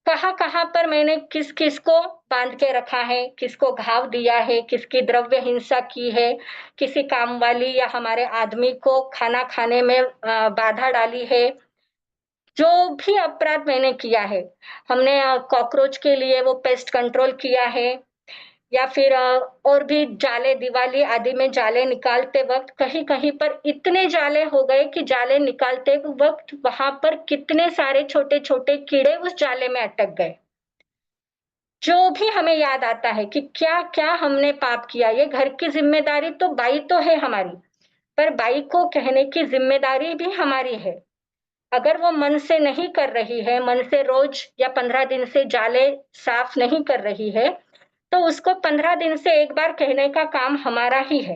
कहाँ कहाँ पर मैंने किस किस को बांध के रखा है, किसको घाव दिया है, किसकी द्रव्य हिंसा की है, किसी काम वाली या हमारे आदमी को खाना खाने में बाधा डाली है, जो भी अपराध मैंने किया है। हमने कॉकरोच के लिए वो पेस्ट कंट्रोल किया है, या फिर और भी जाले, दिवाली आदि में जाले निकालते वक्त कहीं कहीं पर इतने जाले हो गए कि जाले निकालते वक्त वहां पर कितने सारे छोटे छोटे कीड़े उस जाले में अटक गए। जो भी हमें याद आता है कि क्या क्या हमने पाप किया, ये घर की जिम्मेदारी तो बाई तो है हमारी, पर बाई को कहने की जिम्मेदारी भी हमारी है। अगर वो मन से नहीं कर रही है, मन से रोज या 15 दिन से जाले साफ नहीं कर रही है, तो उसको 15 दिन से एक बार कहने का काम हमारा ही है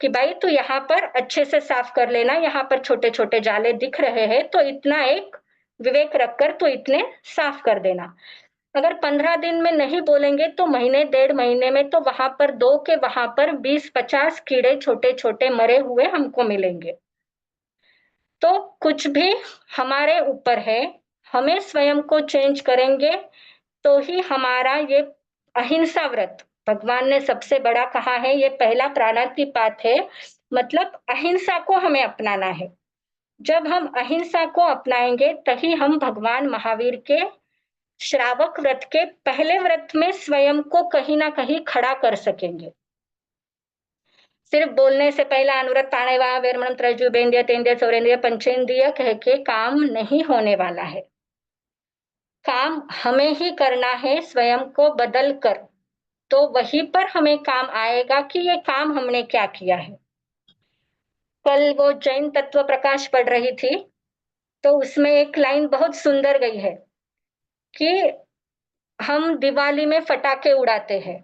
कि भाई तू यहाँ पर अच्छे से साफ कर लेना, यहाँ पर छोटे छोटे जाले दिख रहे हैं, तो इतना एक विवेक रखकर तो इतने साफ कर देना। अगर 15 दिन में नहीं बोलेंगे तो महीने 1.5 महीने में तो वहां पर दो के वहां पर 20-50 कीड़े छोटे छोटे मरे हुए हमको मिलेंगे। तो कुछ भी हमारे ऊपर है, हमें स्वयं को चेंज करेंगे तो ही हमारा ये अहिंसा व्रत भगवान ने सबसे बड़ा कहा है, ये पहला प्राणातिपात है, मतलब अहिंसा को हमें अपनाना है। जब हम अहिंसा को अपनाएंगे तभी हम भगवान महावीर के श्रावक व्रत के पहले व्रत में स्वयं को कहीं ना कहीं खड़ा कर सकेंगे। सिर्फ बोलने से पहला अनुव्रत प्राणायाम वैरमणम त्रैजुबेन्द्रिय तेन्द्रिय चौरेन्द्रिय पंचेन्द्रिय कह के काम नहीं होने वाला है। काम हमें ही करना है, स्वयं को बदल कर, तो वहीं पर हमें काम आएगा कि ये काम हमने क्या किया है। कल वो जैन तत्व प्रकाश पढ़ रही थी, तो उसमें एक लाइन बहुत सुंदर गई है कि हम दिवाली में फटाके उड़ाते हैं।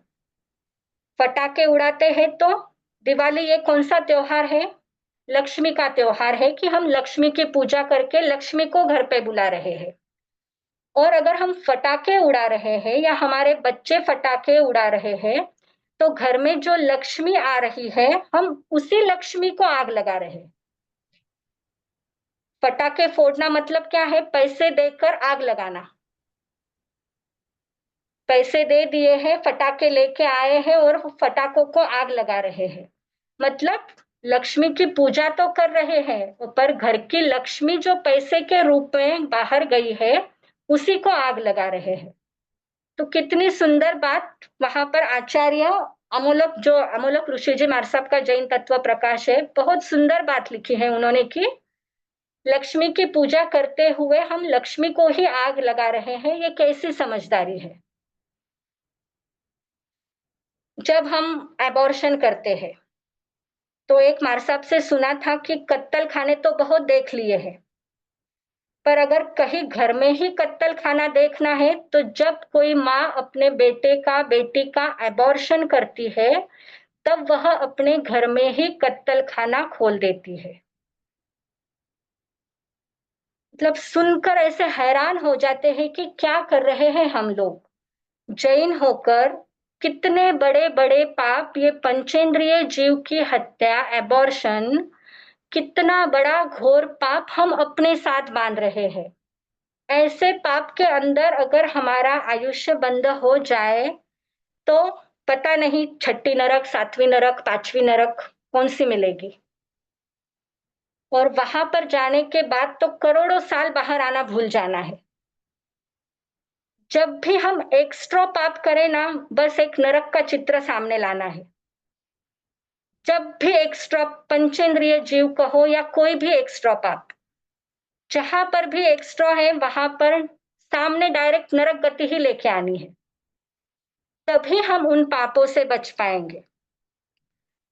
फटाके उड़ाते हैं तो दिवाली ये कौन सा त्योहार है? लक्ष्मी का त्योहार है कि हम लक्ष्मी की पूजा करके लक्ष्मी को घर पे बुला रहे हैं। और अगर हम फटाके उड़ा रहे हैं या हमारे बच्चे फटाके उड़ा रहे हैं, तो घर में जो लक्ष्मी आ रही है, हम उसी लक्ष्मी को आग लगा रहे हैं। फटाके फोड़ना मतलब क्या है? पैसे देकर आग लगाना। पैसे दे दिए हैं, फटाके लेके आए हैं और फटाकों को आग लगा रहे हैं। मतलब लक्ष्मी की पूजा तो कर रहे हैं, पर घर की लक्ष्मी जो पैसे के रूप में बाहर गई है, उसी को आग लगा रहे हैं। तो कितनी सुंदर बात वहां पर आचार्य अमोलक ऋषि जी महाराज साहब का जैन तत्व प्रकाश है, बहुत सुंदर बात लिखी है उन्होंने कि लक्ष्मी की पूजा करते हुए हम लक्ष्मी को ही आग लगा रहे हैं, ये कैसी समझदारी है। जब हम एबॉर्शन करते हैं, तो एक मार साहब से सुना था कि कत्तल खाने तो बहुत देख लिए हैं, पर अगर कहीं घर में ही कत्तल खाना देखना है, तो जब कोई माँ अपने बेटे का बेटी का एबॉर्शन करती है, तब वह अपने घर में ही कत्तल खाना खोल देती है। मतलब सुनकर ऐसे हैरान हो जाते हैं कि क्या कर रहे हैं हम लोग। जैन होकर कितने बड़े बड़े पाप, ये पंचेंद्रिय जीव की हत्या, एबॉर्शन, कितना बड़ा घोर पाप हम अपने साथ बांध रहे हैं। ऐसे पाप के अंदर अगर हमारा आयुष्य बंद हो जाए, तो पता नहीं छठी नरक, सातवीं नरक, पांचवी नरक कौन सी मिलेगी। और वहां पर जाने के बाद तो करोड़ों साल बाहर आना भूल जाना है। जब भी हम एक्स्ट्रा पाप करें ना, बस एक नरक का चित्र सामने लाना है। जब भी एक्स्ट्रा पंचेंद्रिय जीव कहो या कोई भी एक्स्ट्रा पाप, जहां पर भी एक्स्ट्रा है वहां पर सामने डायरेक्ट नरक गति ही लेके आनी है, तभी हम उन पापों से बच पाएंगे।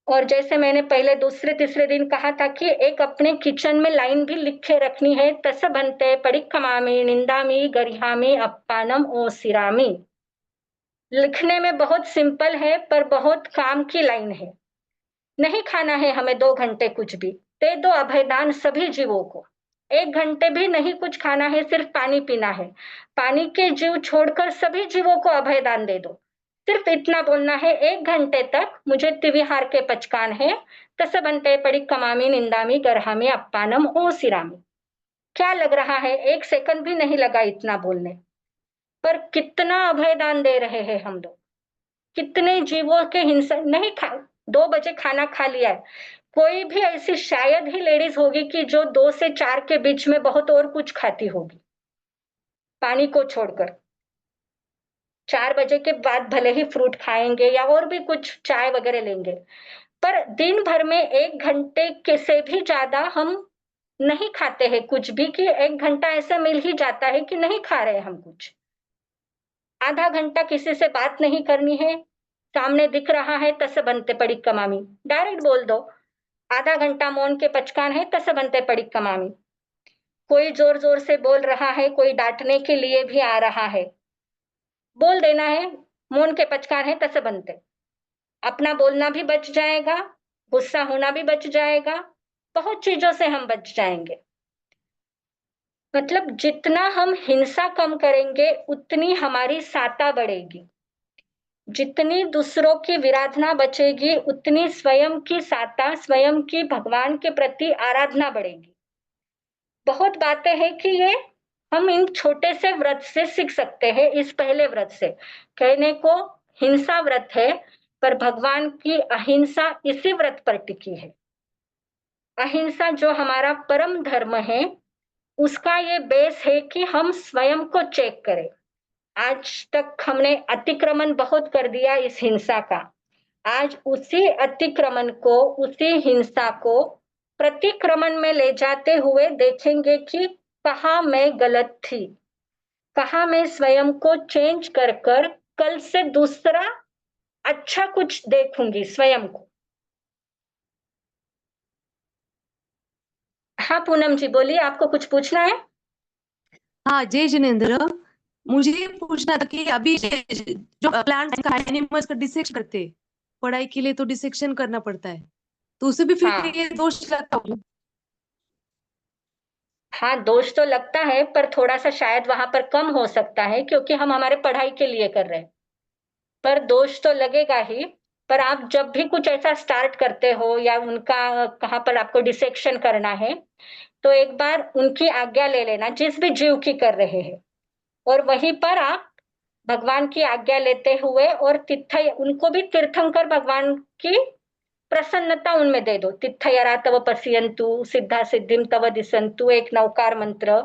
और जैसे मैंने पहले दूसरे तीसरे दिन कहा था कि एक अपने किचन में लाइन भी लिखे रखनी है, तस बनते पड़िक्कमामि निंदामि गरिहामि अप्पानम ओ सिरामी। लिखने में बहुत सिंपल है, पर बहुत काम की लाइन है। नहीं खाना है हमें 2 घंटे कुछ भी, दे दो अभयदान सभी जीवों को। 1 घंटे भी नहीं कुछ खाना है, सिर्फ पानी पीना है। पानी के जीव छोड़कर सभी जीवों को अभयदान दे दो। सिर्फ इतना बोलना है, 1 घंटे तक मुझे तिविहार के पचकान है, तस बनते पड़ी कमामी निंदामी गरहामी अप्पानम ओ सिरामी। क्या लग रहा है, 1 सेकंड भी नहीं लगा इतना बोलने, पर कितना अभयदान दे रहे हैं हम लोग। कितने जीवों के हिंसा नहीं खा 2 बजे खाना खा लिया है। कोई भी ऐसी शायद ही लेडीज होगी कि जो 2 से 4 के बीच में बहुत और कुछ खाती होगी, पानी को छोड़कर। 4 बजे के बाद भले ही फ्रूट खाएंगे या और भी कुछ चाय वगैरह लेंगे, पर दिन भर में 1 घंटे के से भी ज्यादा हम नहीं खाते हैं कुछ भी, कि 1 घंटा ऐसा मिल ही जाता है कि नहीं खा रहे हम कुछ। आधा घंटा किसी से बात नहीं करनी है, सामने दिख रहा है तस बनते पड़ी कमामी, डायरेक्ट बोल दो। आधा घंटा मौन के पचकान है, तस बनते पड़ी कमामी। कोई जोर जोर से बोल रहा है, कोई डांटने के लिए भी आ रहा है, बोल देना है मौन के पचकान है तस बनते। अपना बोलना भी बच जाएगा, गुस्सा होना भी बच जाएगा, बहुत चीजों से हम बच जाएंगे। मतलब जितना हम हिंसा कम करेंगे, उतनी हमारी साता बढ़ेगी। जितनी दूसरों की विराधना बचेगी, उतनी स्वयं की साता, स्वयं की भगवान के प्रति आराधना बढ़ेगी। बहुत बातें हैं कि ये हम इन छोटे से व्रत से सीख सकते हैं, इस पहले व्रत से। कहने को हिंसा व्रत है, पर भगवान की अहिंसा इसी व्रत पर टिकी है। अहिंसा जो हमारा परम धर्म है, उसका ये बेस है कि हम स्वयं को चेक करें। आज तक हमने अतिक्रमण बहुत कर दिया इस हिंसा का। आज उसी अतिक्रमण को, उसी हिंसा को प्रतिक्रमण में ले जाते हुए देखेंगे कि कहाँ मैं गलत थी, कहाँ मैं स्वयं को चेंज कर कर कल से दूसरा अच्छा कुछ देखूंगी स्वयं को। हाँ पूनम जी बोलिए, आपको कुछ पूछना है? हाँ जय जिनेन्द्र, मुझे ये पूछना था कि अभी जो प्लांट्स का एनिमल्स का डिसेक्शन करते हैं, पढ़ाई के लिए तो डिसेक्शन करना पड़ता है, तो उसे भी फिर हाँ ये दोष लगता होगा। हाँ, दोष तो लगता है, पर थोड़ा सा शायद वहां पर कम हो सकता है क्योंकि हम हमारे पढ़ाई के लिए कर रहे हैं। पर दोष तो लगेगा ही। पर आप जब भी कुछ ऐसा स्टार्ट करते हो या उनका कहाँ पर आपको डिसेक्शन करना है, तो एक बार उनकी आज्ञा ले लेना जिस भी जीव की कर रहे हैं, और वहीं पर आप भगवान की आज्ञा लेते हुए और तीर्थ उनको भी तीर्थंकर भगवान की प्रसन्नता उनमें दे दो। तिथयरा तव पश्यन्तु सिद्धा सिद्धिम तव दिसंतु, एक नौकार मंत्र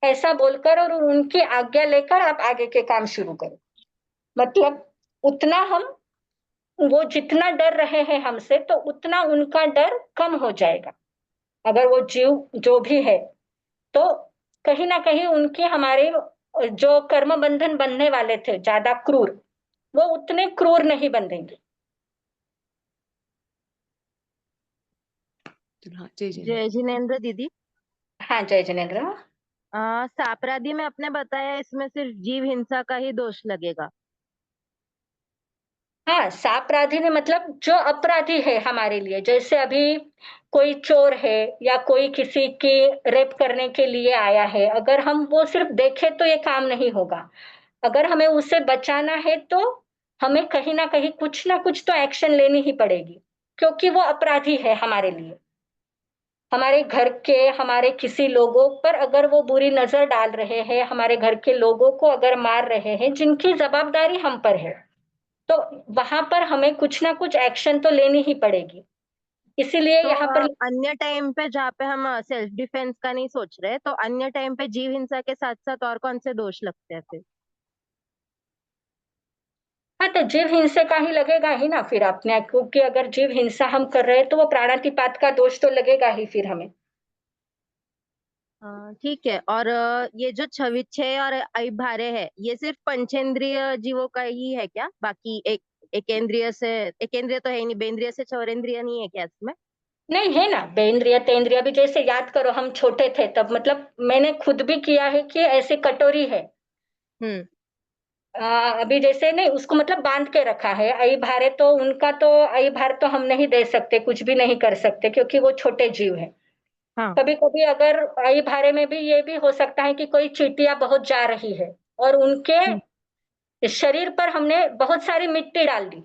ऐसा बोलकर और उनकी आज्ञा लेकर आप आगे के काम शुरू करो। मतलब उतना हम, वो जितना डर रहे हैं हमसे, तो उतना उनका डर कम हो जाएगा। अगर वो जीव जो भी है, तो कहीं ना कहीं उनके हमारे जो कर्म बंधन बनने वाले थे ज्यादा क्रूर, वो उतने क्रूर नहीं बंधेंगे। हाँ जय जिनेन्द्र। जय जिनेन्द्र दीदी। हाँ जय जिनेन्द्र। सापराधी में आपने बताया इसमें सिर्फ जीव हिंसा का ही दोष लगेगा। हाँ, सापराधी ने मतलब जो अपराधी है हमारे लिए, जैसे अभी कोई चोर है या कोई किसी की रेप करने के लिए आया है, अगर हम वो सिर्फ देखे तो ये काम नहीं होगा। अगर हमें उसे बचाना है तो हमें कहीं ना कुछ तो एक्शन लेनी ही पड़ेगी, क्योंकि वो अपराधी है हमारे लिए। हमारे घर के, हमारे किसी लोगों पर अगर वो बुरी नजर डाल रहे हैं, हमारे घर के लोगों को अगर मार रहे हैं, जिनकी जवाबदारी हम पर है, तो वहां पर हमें कुछ ना कुछ एक्शन तो लेनी ही पड़ेगी। इसीलिए तो यहाँ पर अन्य टाइम पे जहाँ पे हम सेल्फ डिफेंस का नहीं सोच रहे, तो अन्य टाइम पे जीव हिंसा के साथ साथ और कौन से दोष लगते हैं फिर? हाँ, तो जीव हिंसा का ही लगेगा ही ना फिर अपने, क्योंकि अगर जीव हिंसा हम कर रहे हैं तो वो प्राणातिपात का दोष तो लगेगा ही फिर हमें। ठीक है। और ये जो छविच्छे और अभारे है, ये सिर्फ पंचेंद्रिय जीवों का ही है क्या? बाकी एक एकेंद्रिय से, एकेंद्रिय तो है ही नहीं, बेंद्रिय से चौरेंद्रिय नहीं है क्या इसमें? नहीं है ना, बेंद्रिय तेंद्रिय भी। जैसे याद करो हम छोटे थे तब, मतलब मैंने खुद भी किया है कि ऐसे कटोरी है, हम्म। अभी जैसे नहीं उसको मतलब बांध के रखा है। आई भारे तो उनका तो, आई भार तो हम नहीं दे सकते, कुछ भी नहीं कर सकते क्योंकि वो छोटे जीव है। हाँ। कभी कभी अगर आई भारे में भी ये भी हो सकता है कि कोई चींटियां बहुत जा रही है और हम्म। उनके शरीर पर हमने बहुत सारी मिट्टी डाल दी।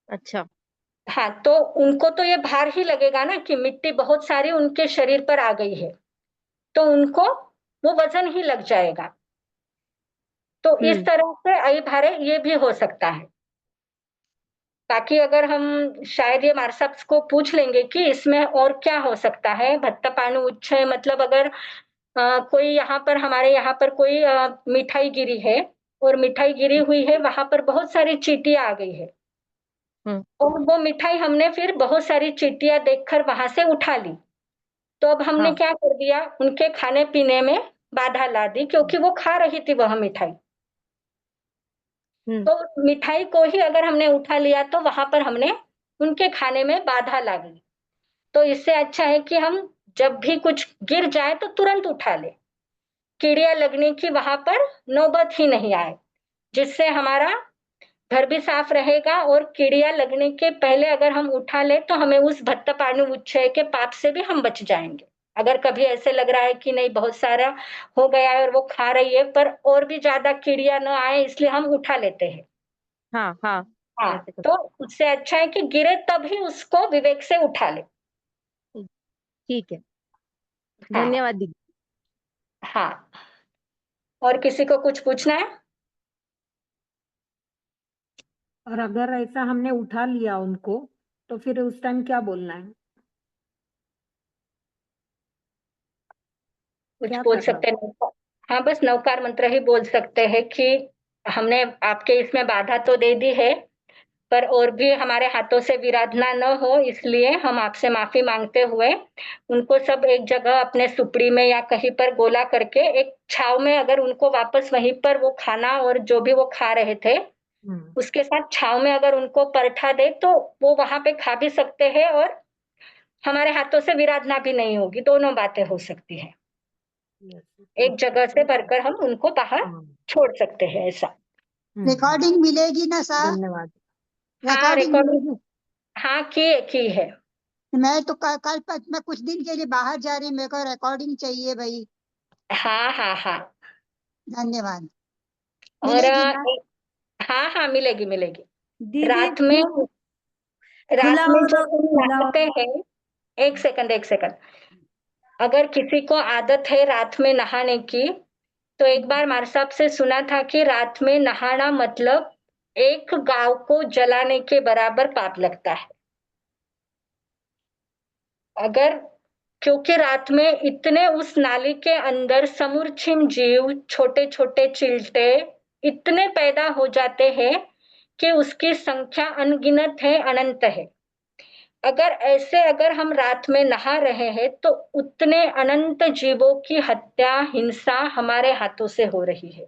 अच्छा। हाँ, तो उनको तो ये भार ही लगेगा ना कि मिट्टी बहुत सारी उनके शरीर पर आ गई है, तो उनको वो वजन ही लग जाएगा। तो इस हम्म। तरह से आई भारे ये भी हो सकता है। ताकि अगर हम शायद ये मार्सप्स को पूछ लेंगे कि इसमें और क्या हो सकता है, भत्तपाणु उच्छय मतलब अगर कोई यहाँ पर, हमारे यहाँ पर कोई मिठाई गिरी है और मिठाई गिरी हुई है, वहां पर बहुत सारी चींटियां आ गई है, हम्म। और वो मिठाई हमने फिर बहुत सारी चींटियां देखकर वहां से उठा ली। तो अब हमने हाँ। क्या कर दिया, उनके खाने पीने में बाधा ला दी क्योंकि वो खा रही थी वह मिठाई। हम्म। तो मिठाई को ही अगर हमने उठा लिया तो वहां पर हमने उनके खाने में बाधा ला दी। तो इससे अच्छा है कि हम जब भी कुछ गिर जाए तो तुरंत उठा ले, कीड़ियां लगने की वहां पर नौबत ही नहीं आए, जिससे हमारा घर भी साफ रहेगा। और कीड़ियां लगने के पहले अगर हम उठा ले तो हमें उस भत्तपाणु उच्छय के पाप से भी हम बच जाएंगे। अगर कभी ऐसे लग रहा है कि नहीं बहुत सारा हो गया है और वो खा रही है, पर और भी ज्यादा कीड़ियां न आए इसलिए हम उठा लेते हैं। हाँ। हाँ। हाँ, ऐसे कर। तो उससे अच्छा है कि गिरे तभी उसको विवेक से उठा ले। ठीक है। हाँ। धन्यवाद दीदी। हाँ, और किसी को कुछ पूछना है? और अगर ऐसा हमने उठा लिया उनको तो फिर उस टाइम क्या बोलना है? कुछ क्या बोल करना? सकते हैं हाँ, बस नवकार मंत्र ही बोल सकते हैं कि हमने आपके इसमें बाधा तो दे दी है, पर और भी हमारे हाथों से विराधना न हो, इसलिए हम आपसे माफी मांगते हुए उनको सब एक जगह अपने सुपड़ी में या कहीं पर गोला करके एक छाव में, अगर उनको वापस वहीं पर वो खाना और जो भी वो खा रहे थे उसके साथ छाव में अगर उनको परठा दे तो वो वहां पे खा भी सकते हैं और हमारे हाथों से विराधना भी नहीं होगी, दोनों बातें हो सकती है। एक जगह से भरकर हम उनको बाहर छोड़ सकते हैं, ऐसा। रिकॉर्डिंग मिलेगी ना सर? धन्यवाद। हाँ, रिकॉर्डिंग रिकॉर्डिंग मिलेगी? हाँ की है। मैं तो कल मैं कुछ दिन के लिए बाहर जा रही, मेरे को रिकॉर्डिंग चाहिए भाई। हाँ हाँ हाँ। धन्यवाद। और मिलेगी ना? हाँ हाँ, मिलेगी मिलेगी। दीदी रात में खुला जब और हम खुला नहाते हैं, एक सेकंड, अगर किसी को आदत है रात में नहाने की, तो एक बार मार साहब से सुना था कि रात में नहाना मतलब एक गांव को जलाने के बराबर पाप लगता है। अगर क्योंकि रात में इतने उस नाली के अंदर समुरछिम जीव, छोटे छोटे चिलटे इतने पैदा हो जाते हैं कि उसकी संख्या अनगिनत है, अनंत है। अगर हम रात में नहा रहे हैं तो उतने अनंत जीवों की हत्या, हिंसा हमारे हाथों से हो रही है।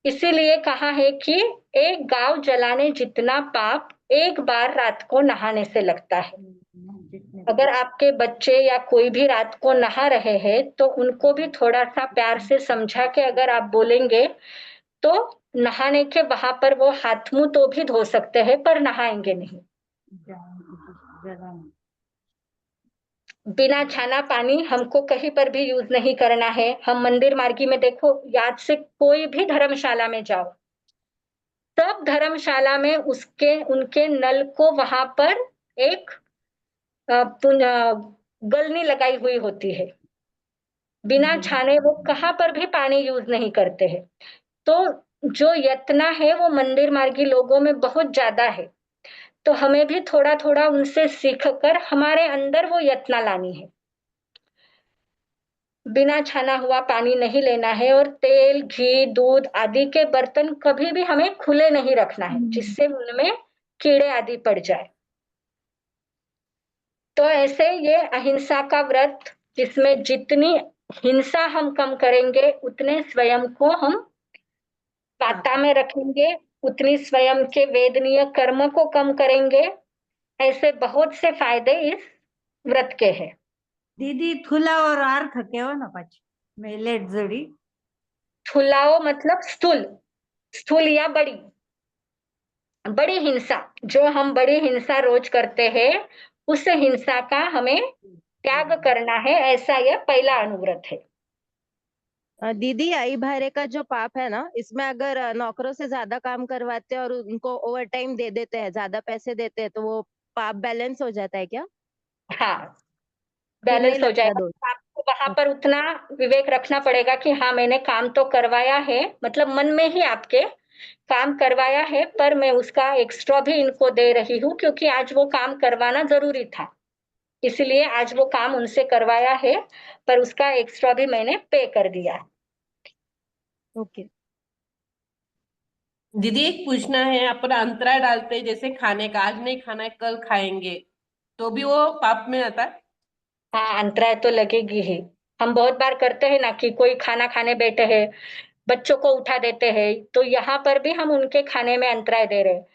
इसीलिए कहा है कि एक गांव जलाने जितना पाप एक बार रात को नहाने से लगता है। अगर आपके बच्चे या कोई भी रात को नहा रहे हैं तो उनको भी थोड़ा सा प्यार से समझा के अगर आप बोलेंगे तो नहाने के वहां पर वो हाथ मुंह तो भी धो सकते हैं पर नहाएंगे नहीं। बिना छाना पानी हमको कहीं पर भी यूज नहीं करना है। हम मंदिर मार्गी में देखो, याद से कोई भी धर्मशाला में जाओ, सब धर्मशाला में उनके नल को वहां पर एक गलनी लगाई हुई होती है। बिना छाने वो कहाँ पर भी पानी यूज नहीं करते हैं। तो जो यत्न है वो मंदिर मार्गी लोगों में बहुत ज्यादा है, तो हमें भी थोड़ा थोड़ा उनसे सीख कर हमारे अंदर वो यत्न लानी है। बिना छाना हुआ पानी नहीं लेना है और तेल, घी, दूध आदि के बर्तन कभी भी हमें खुले नहीं रखना है, जिससे उनमें कीड़े आदि पड़ जाए। तो ऐसे ये अहिंसा का व्रत, जिसमें जितनी हिंसा हम कम करेंगे उतने स्वयं को हम पाता में रखेंगे, उतनी स्वयं के वेदनीय कर्म को कम करेंगे। ऐसे बहुत से फायदे इस व्रत के हैं। दीदी फुलावर अर्थ केવો ને પાછું મેલેટ જોડી फुलाओ मतलब स्थूल, स्थूल या बड़ी बड़ी हिंसा। जो हम बड़ी हिंसा रोज करते हैं उस हिंसा का हमें त्याग करना है, ऐसा यह पहला अनुव्रत है। दीदी आई भारे का जो पाप है ना, इसमें अगर नौकरों से ज्यादा काम करवाते हैं और उनको ओवर टाइम दे देते हैं, ज्यादा पैसे देते हैं, तो वो पाप बैलेंस हो जाता है क्या? हाँ, फिर नहीं बैलेंस हो लगता जाएगा। आपको वहां पर उतना विवेक रखना पड़ेगा कि हाँ, मैंने काम तो करवाया है, मतलब मन में ही आपके काम करवाया है, पर मैं उसका एक्स्ट्रा भी इनको दे रही हूँ क्योंकि आज वो काम करवाना जरूरी था, इसलिए आज वो काम उनसे करवाया है, पर उसका एक्स्ट्रा भी मैंने पे कर दिया। ओके। दीदी एक पूछना है, अपन अंतराय डालते हैं जैसे खाने का, आज नहीं खाना है कल खाएंगे, तो भी वो पाप में आता है? हाँ, अंतराय तो लगेगी ही। हम बहुत बार करते हैं ना कि कोई खाना खाने बैठे हैं, बच्चों को उठा देते हैं, तो यहाँ पर भी हम उनके खाने में अंतराय दे रहे हैं।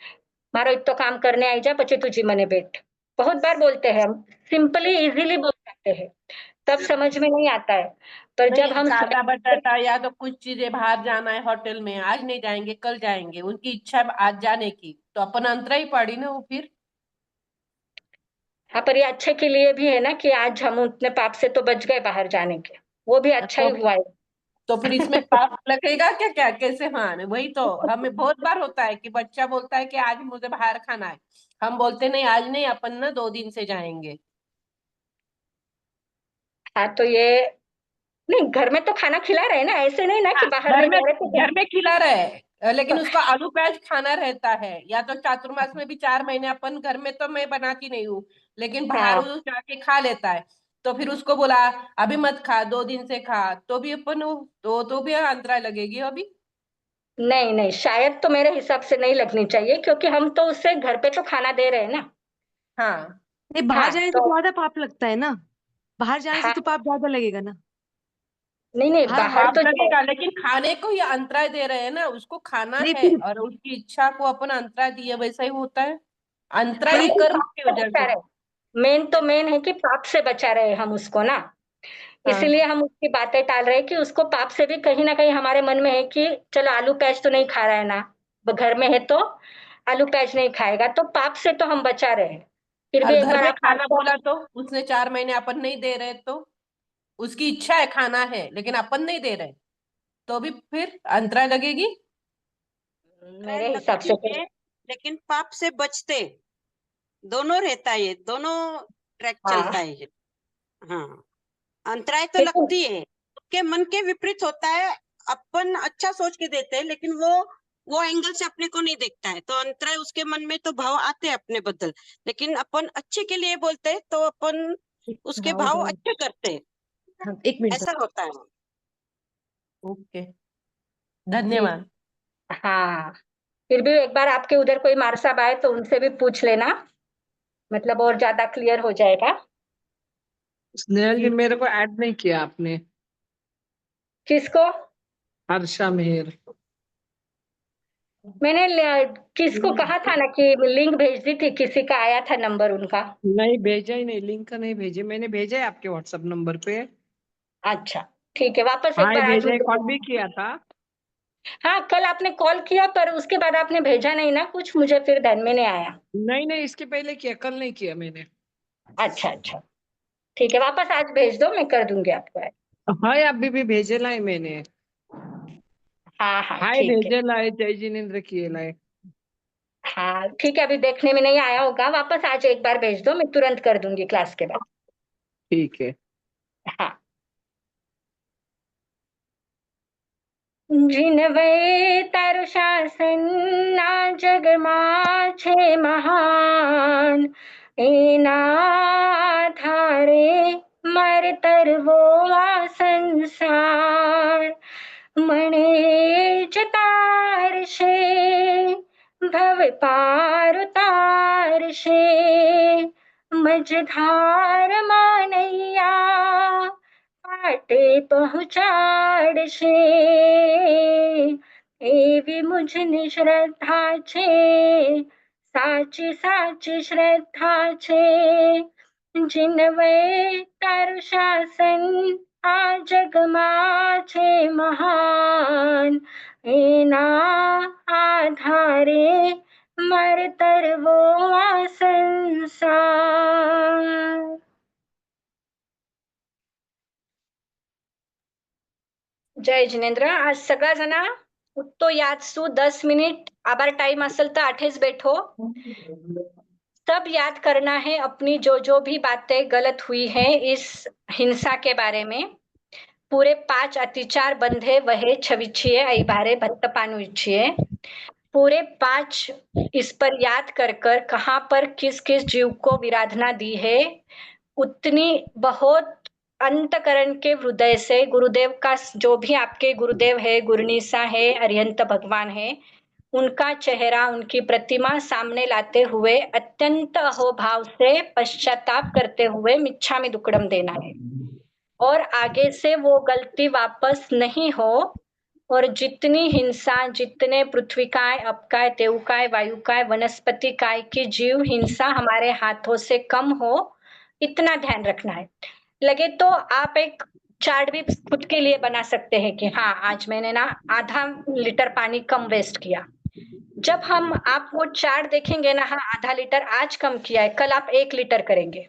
मारो इत तो काम करने आई जा पची तुझी मने बैठ, बहुत बार बोलते हैं हम, सिंपली इजीली बोल सकते हैं, तब समझ में नहीं आता है। पर जब नहीं, हम सादा बटाटा या तो कुछ चीजें, बाहर जाना है होटल में, आज नहीं जाएंगे कल जाएंगे, उनकी इच्छा है आज जाने की, तो अपन अंतराय पड़ी ना वो फिर। हाँ, पर ये अच्छे के लिए भी है ना कि आज हम उतने पाप से तो बच गए बाहर जाने के, वो भी अच्छा ही हुआ है। तो फिर इसमें पाप लगेगा क्या? क्या कैसे? हाँ, वही तो हमें बहुत बार होता है कि बच्चा बोलता है कि आज मुझे बाहर खाना है, हम बोलते नहीं आज नहीं, अपन ना 2 दिन से जाएंगे। हाँ, तो ये नहीं, घर में तो खाना खिला रहे हैं ना, ऐसे नहीं ना कि हाँ, बाहर नहीं जा रहे तो घर में खिला रहे हैं, लेकिन उसको आलू प्याज खाना रहता है, या तो चातुर्मास में भी 4 महीने अपन घर में तो मैं बनाती नहीं हूँ, लेकिन बाहर हाँ वो जाके खा लेता है। तो फिर उसको बोला अभी मत खा, 2 दिन से खा, तो भी अपन तो भी अंतराय लगेगी अभी। नहीं नहीं, शायद तो मेरे हिसाब से नहीं लगनी चाहिए, क्योंकि हम तो उससे घर पे तो खाना दे रहे हैं ना। हाँ नहीं, बाहर हाँ जाने से तो ज्यादा पाप लगता है ना, बाहर जाने से हाँ, तो पाप ज्यादा लगेगा ना। नहीं नहीं, बाहर बाहर पाप तो लगेगा, लेकिन खाने को ही अंतराय दे रहे हैं ना, उसको खाना नहीं है फिर और उसकी इच्छा को अपन अंतराय दिए, वैसा ही होता है। अंतराय हम ये तो कर्म पाप की से वजह बचा से। रहे, मेन तो मेन है कि पाप से बचा रहे हम उसको ना। इसलिए हाँ हम उसकी बातें टाल रहे हैं कि उसको पाप से भी कहीं ना कहीं हमारे मन में है कि चलो आलू प्याज तो नहीं खा रहा है ना, वो घर में है तो आलू प्याज नहीं खाएगा, तो पाप से तो हम बचा रहे हैं। फिर भी और एक घर बार में आप खाना बोला तो उसने 4 महीने अपन नहीं दे रहे, तो उसकी इच्छा है खाना है लेकिन अपन नहीं दे रहे, तो भी फिर अंतराय लगेगी। राय मेरे हिसाब लगती से तो है, लेकिन पाप से बचते दोनों रहता है, दोनों ट्रैक चलता हाँ, है ये। हाँ, अंतराय तो फिर तो लगती है, उसके मन के विपरीत होता है। अपन अच्छा सोच के देते हैं, लेकिन वो एंगल से अपने को नहीं देखता है, तो अंतराय उसके मन में तो भाव आते हैं अपने बदल। लेकिन अपन अच्छे के लिए बोलते हैं तो अपन उसके राहुल भाव जी, अच्छे करते हैं, हाँ, 1 मिनट ऐसा होता है। ओके, जी धन्यवाद। हाँ, फिर भी एक बार आपके उधर कोई मार साहब आए तो उनसे भी पूछ लेना, मतलब और ज्यादा क्लियर हो जाएगा। स्नेहल जी, मेरे को ऐड नहीं किया आपने। किसको? हर्षा मेहर। मैंने किसको कहा था ना कि लिंक भेज दी थी, किसी का आया था नंबर उनका। नहीं भेजा ही नहीं, लिंक नहीं भेजी, मैंने भेजा है आपके व्हाट्सएप नंबर पे। अच्छा ठीक है, वापस एक हाँ, बार आज भेजा है, मुझे। कॉल भी किया था। हाँ, कल आपने कॉल किया पर उसके बाद आपने भेजा नहीं ना कुछ, मुझे फिर ध्यान में नहीं आया। नहीं नहीं, इसके पहले किया, कल नहीं किया मैंने। अच्छा अच्छा, ठीक है, वापस आज भेज दो, मैं कर दूंगी आपको ऐड। हाँ, अभी भी भेजे लाए मैंने। हाँ हाँ हाय ठीक है। भेजे लाए, जय जिनेन्द्र किए लाए। हाँ ठीक है, अभी देखने में नहीं आया होगा, वापस आज एक बार भेज दो, मैं तुरंत कर दूंगी क्लास के बाद। ठीक है। हाँ। जिनवे तारो शासन ना जगमा छे महान, एना धारे मर तरवो आ संसार, मणे जतारशे भव पार उतारशे, मझधार मानैया पाटे पहुँचाડશે એવી મુझની શ્રદ્ધા છે, સાચી સાચી શ્રદ્ધા છે, જીનવે તારું શાસન આ જગમાં છે મહાન, એના આધારે મર તરવો આ સંસાર। जय जिनेंद्र। आज सगळा जना उठतो याचसू 10 मिनिट, आबार टाइम असेल तर आठेच बैठो। सब याद करना है अपनी जो जो भी बातें गलत हुई है इस हिंसा के बारे में। पूरे 5 अतिचार बंधे वहे छविछिए ऐबारे भत्तपानु इच्छिए। पूरे 5 इस पर याद कर कर कहाँ पर किस किस जीव को विराधना दी है, उतनी बहुत अंतकरण के हृदय से गुरुदेव का, जो भी आपके गुरुदेव है, गुरुनीसा है, अरिहंत भगवान है, उनका चेहरा, उनकी प्रतिमा सामने लाते हुए अत्यंत अहोभाव से पश्चाताप करते हुए मिच्छामि दुक्कडम देना है, और आगे से वो गलती वापस नहीं हो। और जितनी हिंसा, जितने पृथ्वी काय, अपकाय, तेवकाय, वायुकाय, वनस्पति काय की जीव हिंसा हमारे हाथों से कम हो, इतना ध्यान रखना है। लगे तो आप एक चार्ट भी खुद के लिए बना सकते हैं कि हाँ आज मैंने ना आधा लीटर पानी कम वेस्ट किया। जब हम आप वो चार्ट देखेंगे ना, हाँ आधा लीटर आज कम किया है, कल आप 1 लीटर करेंगे,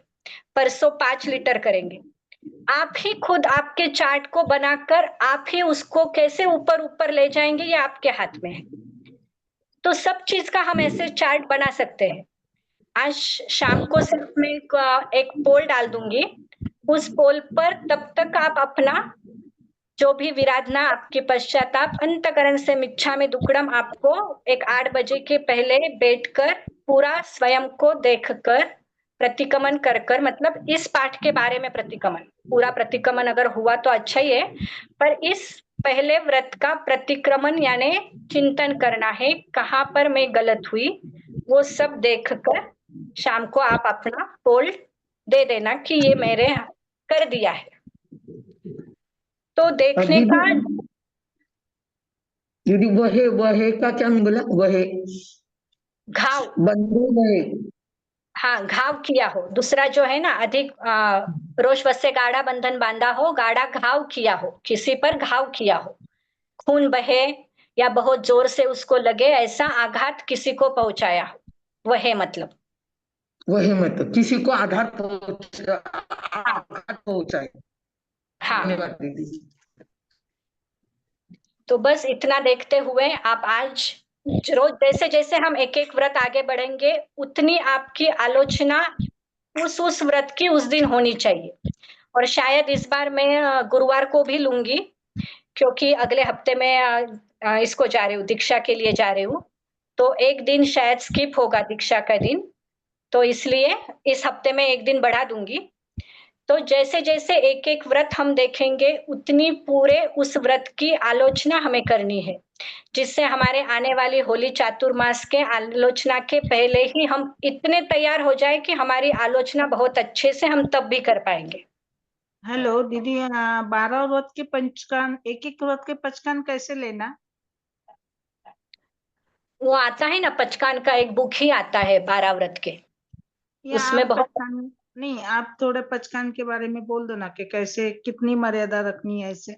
परसों 5 लीटर करेंगे। आप ही खुद आपके चार्ट को बनाकर आप ही उसको कैसे ऊपर ऊपर ले जाएंगे, ये आपके हाथ में है। तो सब चीज का हम ऐसे चार्ट बना सकते हैं। आज शाम को सिर्फ मैं एक पोल डाल दूंगी, उस पोल पर तब तक आप अपना जो भी विराधना आपके पश्चाताप अंतकरण से मिच्छा में दुक्कड़म आपको एक 8 बजे के पहले बैठकर पूरा स्वयं को देखकर प्रतिक्रमण कर कर, मतलब इस पाठ के बारे में प्रतिक्रमण, पूरा प्रतिक्रमण अगर हुआ तो अच्छा ही है, पर इस पहले व्रत का प्रतिक्रमण यानी चिंतन करना है, कहाँ पर मैं गलत हुई वो सब देखकर शाम को आप अपना पोल दे देना कि ये मेरे कर दिया है। तो देखने का दीदी वह का क्या बोला? वह घाव, बंधु वह, हाँ घाव किया हो। दूसरा जो है ना, अधिक रोष वश से गाढ़ा बंधन बांधा हो, गाढ़ा घाव किया हो, किसी पर घाव किया हो, खून बहे या बहुत जोर से उसको लगे, ऐसा आघात किसी को पहुंचाया हो, वह मतलब किसी को आघात पहुंचाए। हाँ। धन्यवाद दीदी। तो बस इतना देखते हुए आप आज रोज जैसे जैसे हम एक एक व्रत आगे बढ़ेंगे, उतनी आपकी आलोचना उस व्रत की उस दिन होनी चाहिए। और शायद इस बार मैं गुरुवार को भी लूंगी, क्योंकि अगले हफ्ते में इसको जा रही हूँ, दीक्षा के लिए जा रही हूँ, तो एक दिन शायद स्किप होगा दीक्षा का दिन, तो इसलिए इस हफ्ते में एक दिन बढ़ा दूंगी। तो जैसे जैसे एक एक व्रत हम देखेंगे, उतनी पूरे उस व्रत की आलोचना हमें करनी है, जिससे हमारे आने वाली होली चातुर्मास के आलोचना के पहले ही हम इतने तैयार हो जाए कि हमारी आलोचना बहुत अच्छे से हम तब भी कर पाएंगे। हेलो दीदी, 12 व्रत के पंचकान, एक एक व्रत के पंचकान कैसे लेना? वो आता है ना, पचकान का एक बुक ही आता है 12 व्रत के, या उसमें आप बहुत पंचकान नहीं, आप थोड़े पंचकान के बारे में बोल दो ना कि कैसे, कितनी मर्यादा रखनी है, ऐसे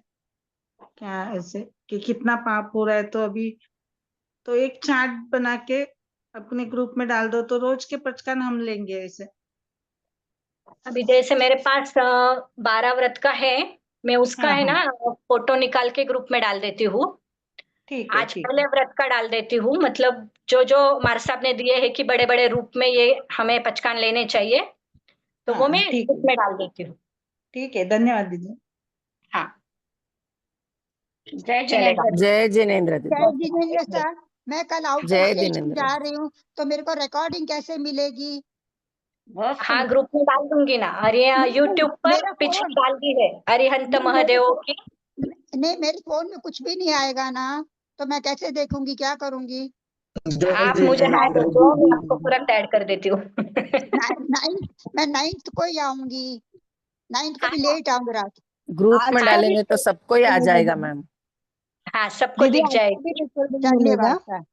क्या, ऐसे कि कितना पाप हो रहा है। तो अभी तो एक चार्ट बना के अपने ग्रुप में डाल दो, तो रोज के पंचकान हम लेंगे ऐसे। अभी जैसे मेरे पास 12 व्रत का है, मैं उसका हाँ है हाँ, ना फोटो निकाल के ग्रुप में डाल देती हूँ। ठीक है आज ठीक पहले व्रत का डाल देती हूँ, मतलब जो जो मार साहब ने दिए है कि बड़े बड़े रूप में ये हमें पचकान लेने चाहिए, तो है। वो हाँ मैं ठीक ग्रुप है में डाल देती हूँ। ठीक है, धन्यवाद दीदी। हाँ जय चलेगा। जिनेंद्र। जय जिनेंद्र दीदी। जय जिनेंद्र सर, मैं कल आउट ऑफ जय स्टेशन जिनेंद्र। जा रही हूँ, तो मेरे को रिकॉर्डिंग कैसे मिलेगी? हाँ ग्रुप में डाल दूंगी ना, और ये यूट्यूब पर मेरा पिछली फोन, डाल दी है अरिहंत महादेव की। नहीं मेरे फोन में कुछ भी नहीं आएगा ना, तो मैं कैसे देखूंगी, क्या करूंगी? आप मुझे हाय भेजो, मैं आपको तुरंत ऐड कर देती हूँ। मैं 9th को ही आऊंगी, 9th को भी लेट आऊंगी रात। ग्रुप आज में को डालेंगे भी तो सबको ही आ जाएगा मैम। हाँ सबको दिख जाएगी। धन्यवाद सर।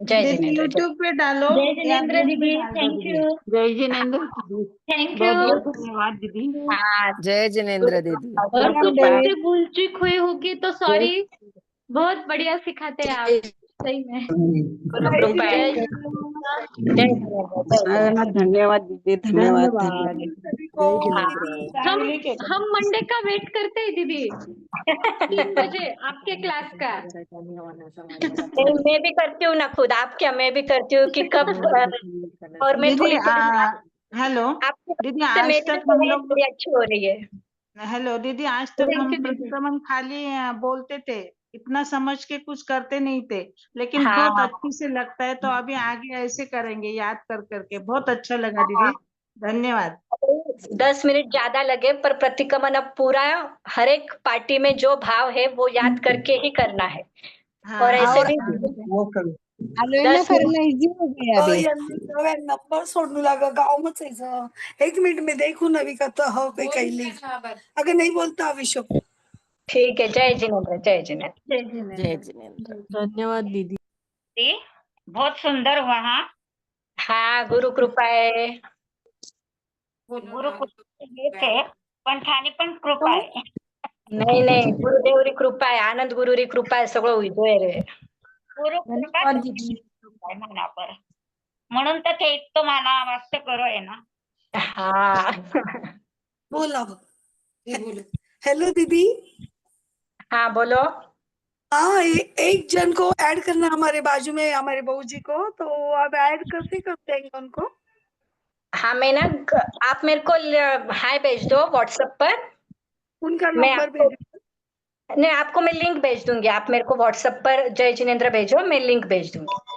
जय दीदी जिनेंद्र। यूट्यूब पे डालो जय या जिनेंद्र ग्रुप में दीदी, डाल दो थैंक दीदी। यू। जय जिनेंद्र दीदी, थैंक बहुत यू। बहुत धन्यवाद दीदी। हाँ जय जिनेंद्र दीदी। और गुरु कुछ कृपा। मुझसे भूल चूक हुई होगी तो सॉरी, बहुत बढ़िया सिखाते हैं आप, सही में। गुरु कृपा है। जय जय जिनेंद्र, जय जिनेंद्र। धन्यवाद दीदी, धन्यवाद धन्यवाद। जय जिनेंद्र। हम हम मंडे का वेट करते हैं दीदी, 3 बजे आपके क्लास का। नहीं, मैं भी करती हूँ ना खुद, आप क्या, मैं भी करती हूँ कि कब और मैं दीदी थोड़ी हेलो आपकी दीदी, वजह से आज मेरी भी तक हम तबीयत लोग, थोड़ी अच्छी हो रही है। हेलो दीदी, आज तक थैंक हम यू दीदी। प्रतिक्रमण खाली बोलते थे, इतना समझ के कुछ करते नहीं थे, लेकिन बहुत हाँ अच्छी से लगता है। तो अभी आगे ऐसे करेंगे, याद कर करके। बहुत अच्छा लगा दीदी, धन्यवाद। 10 मिनट ज्यादा लगे, पर प्रतिक्रमण अब पूरा हर एक पार्टी में जो भाव है वो याद करके ही करना है। हाँ और ऐसे हाँ भी वो करो। 10 मिनट इझी हो गया अभी नंबर सोडू लगा गाँव में जायचं 1 मिनट में देखू ना भी का हो कोई कैली अगर नहीं बोलता विश्व। ठीक है। जय जिनेंद्र, जय जिनेंद्र। जय जिनेंद्र। जय जिनेंद्र। धन्यवाद दीदी। बहुत सुंदर हुआ। हाँ, हाँ गुरु कृपा है। गुरु ये थे पण ठाणे पण कृपा आहे. नाही नाही, गुरुदेवरी कृपा आहे, आनंद गुरुरी कृपा आहे, सगळं होईल रे. गुरु कृपा आहे मनावर, म्हणून तर ते तो माना मस्त करो आहे ना. हाँ बोला ये बोलो हेलो दीदी। हाँ बोलो। हाँ एक जन को ऐड करना हमारे बाजू में हमारे बहू जी को, तो अब ऐड कैसे करते हैं उनको? हाँ मैं ना, आप मेरे को हाय भेज दो व्हाट्सएप पर, उनका मैं नंबर आपको भेजो। नहीं, आपको मैं लिंक भेज दूंगी, आप मेरे को व्हाट्सएप पर जय जिनेन्द्र भेजो, मैं लिंक भेज दूंगी।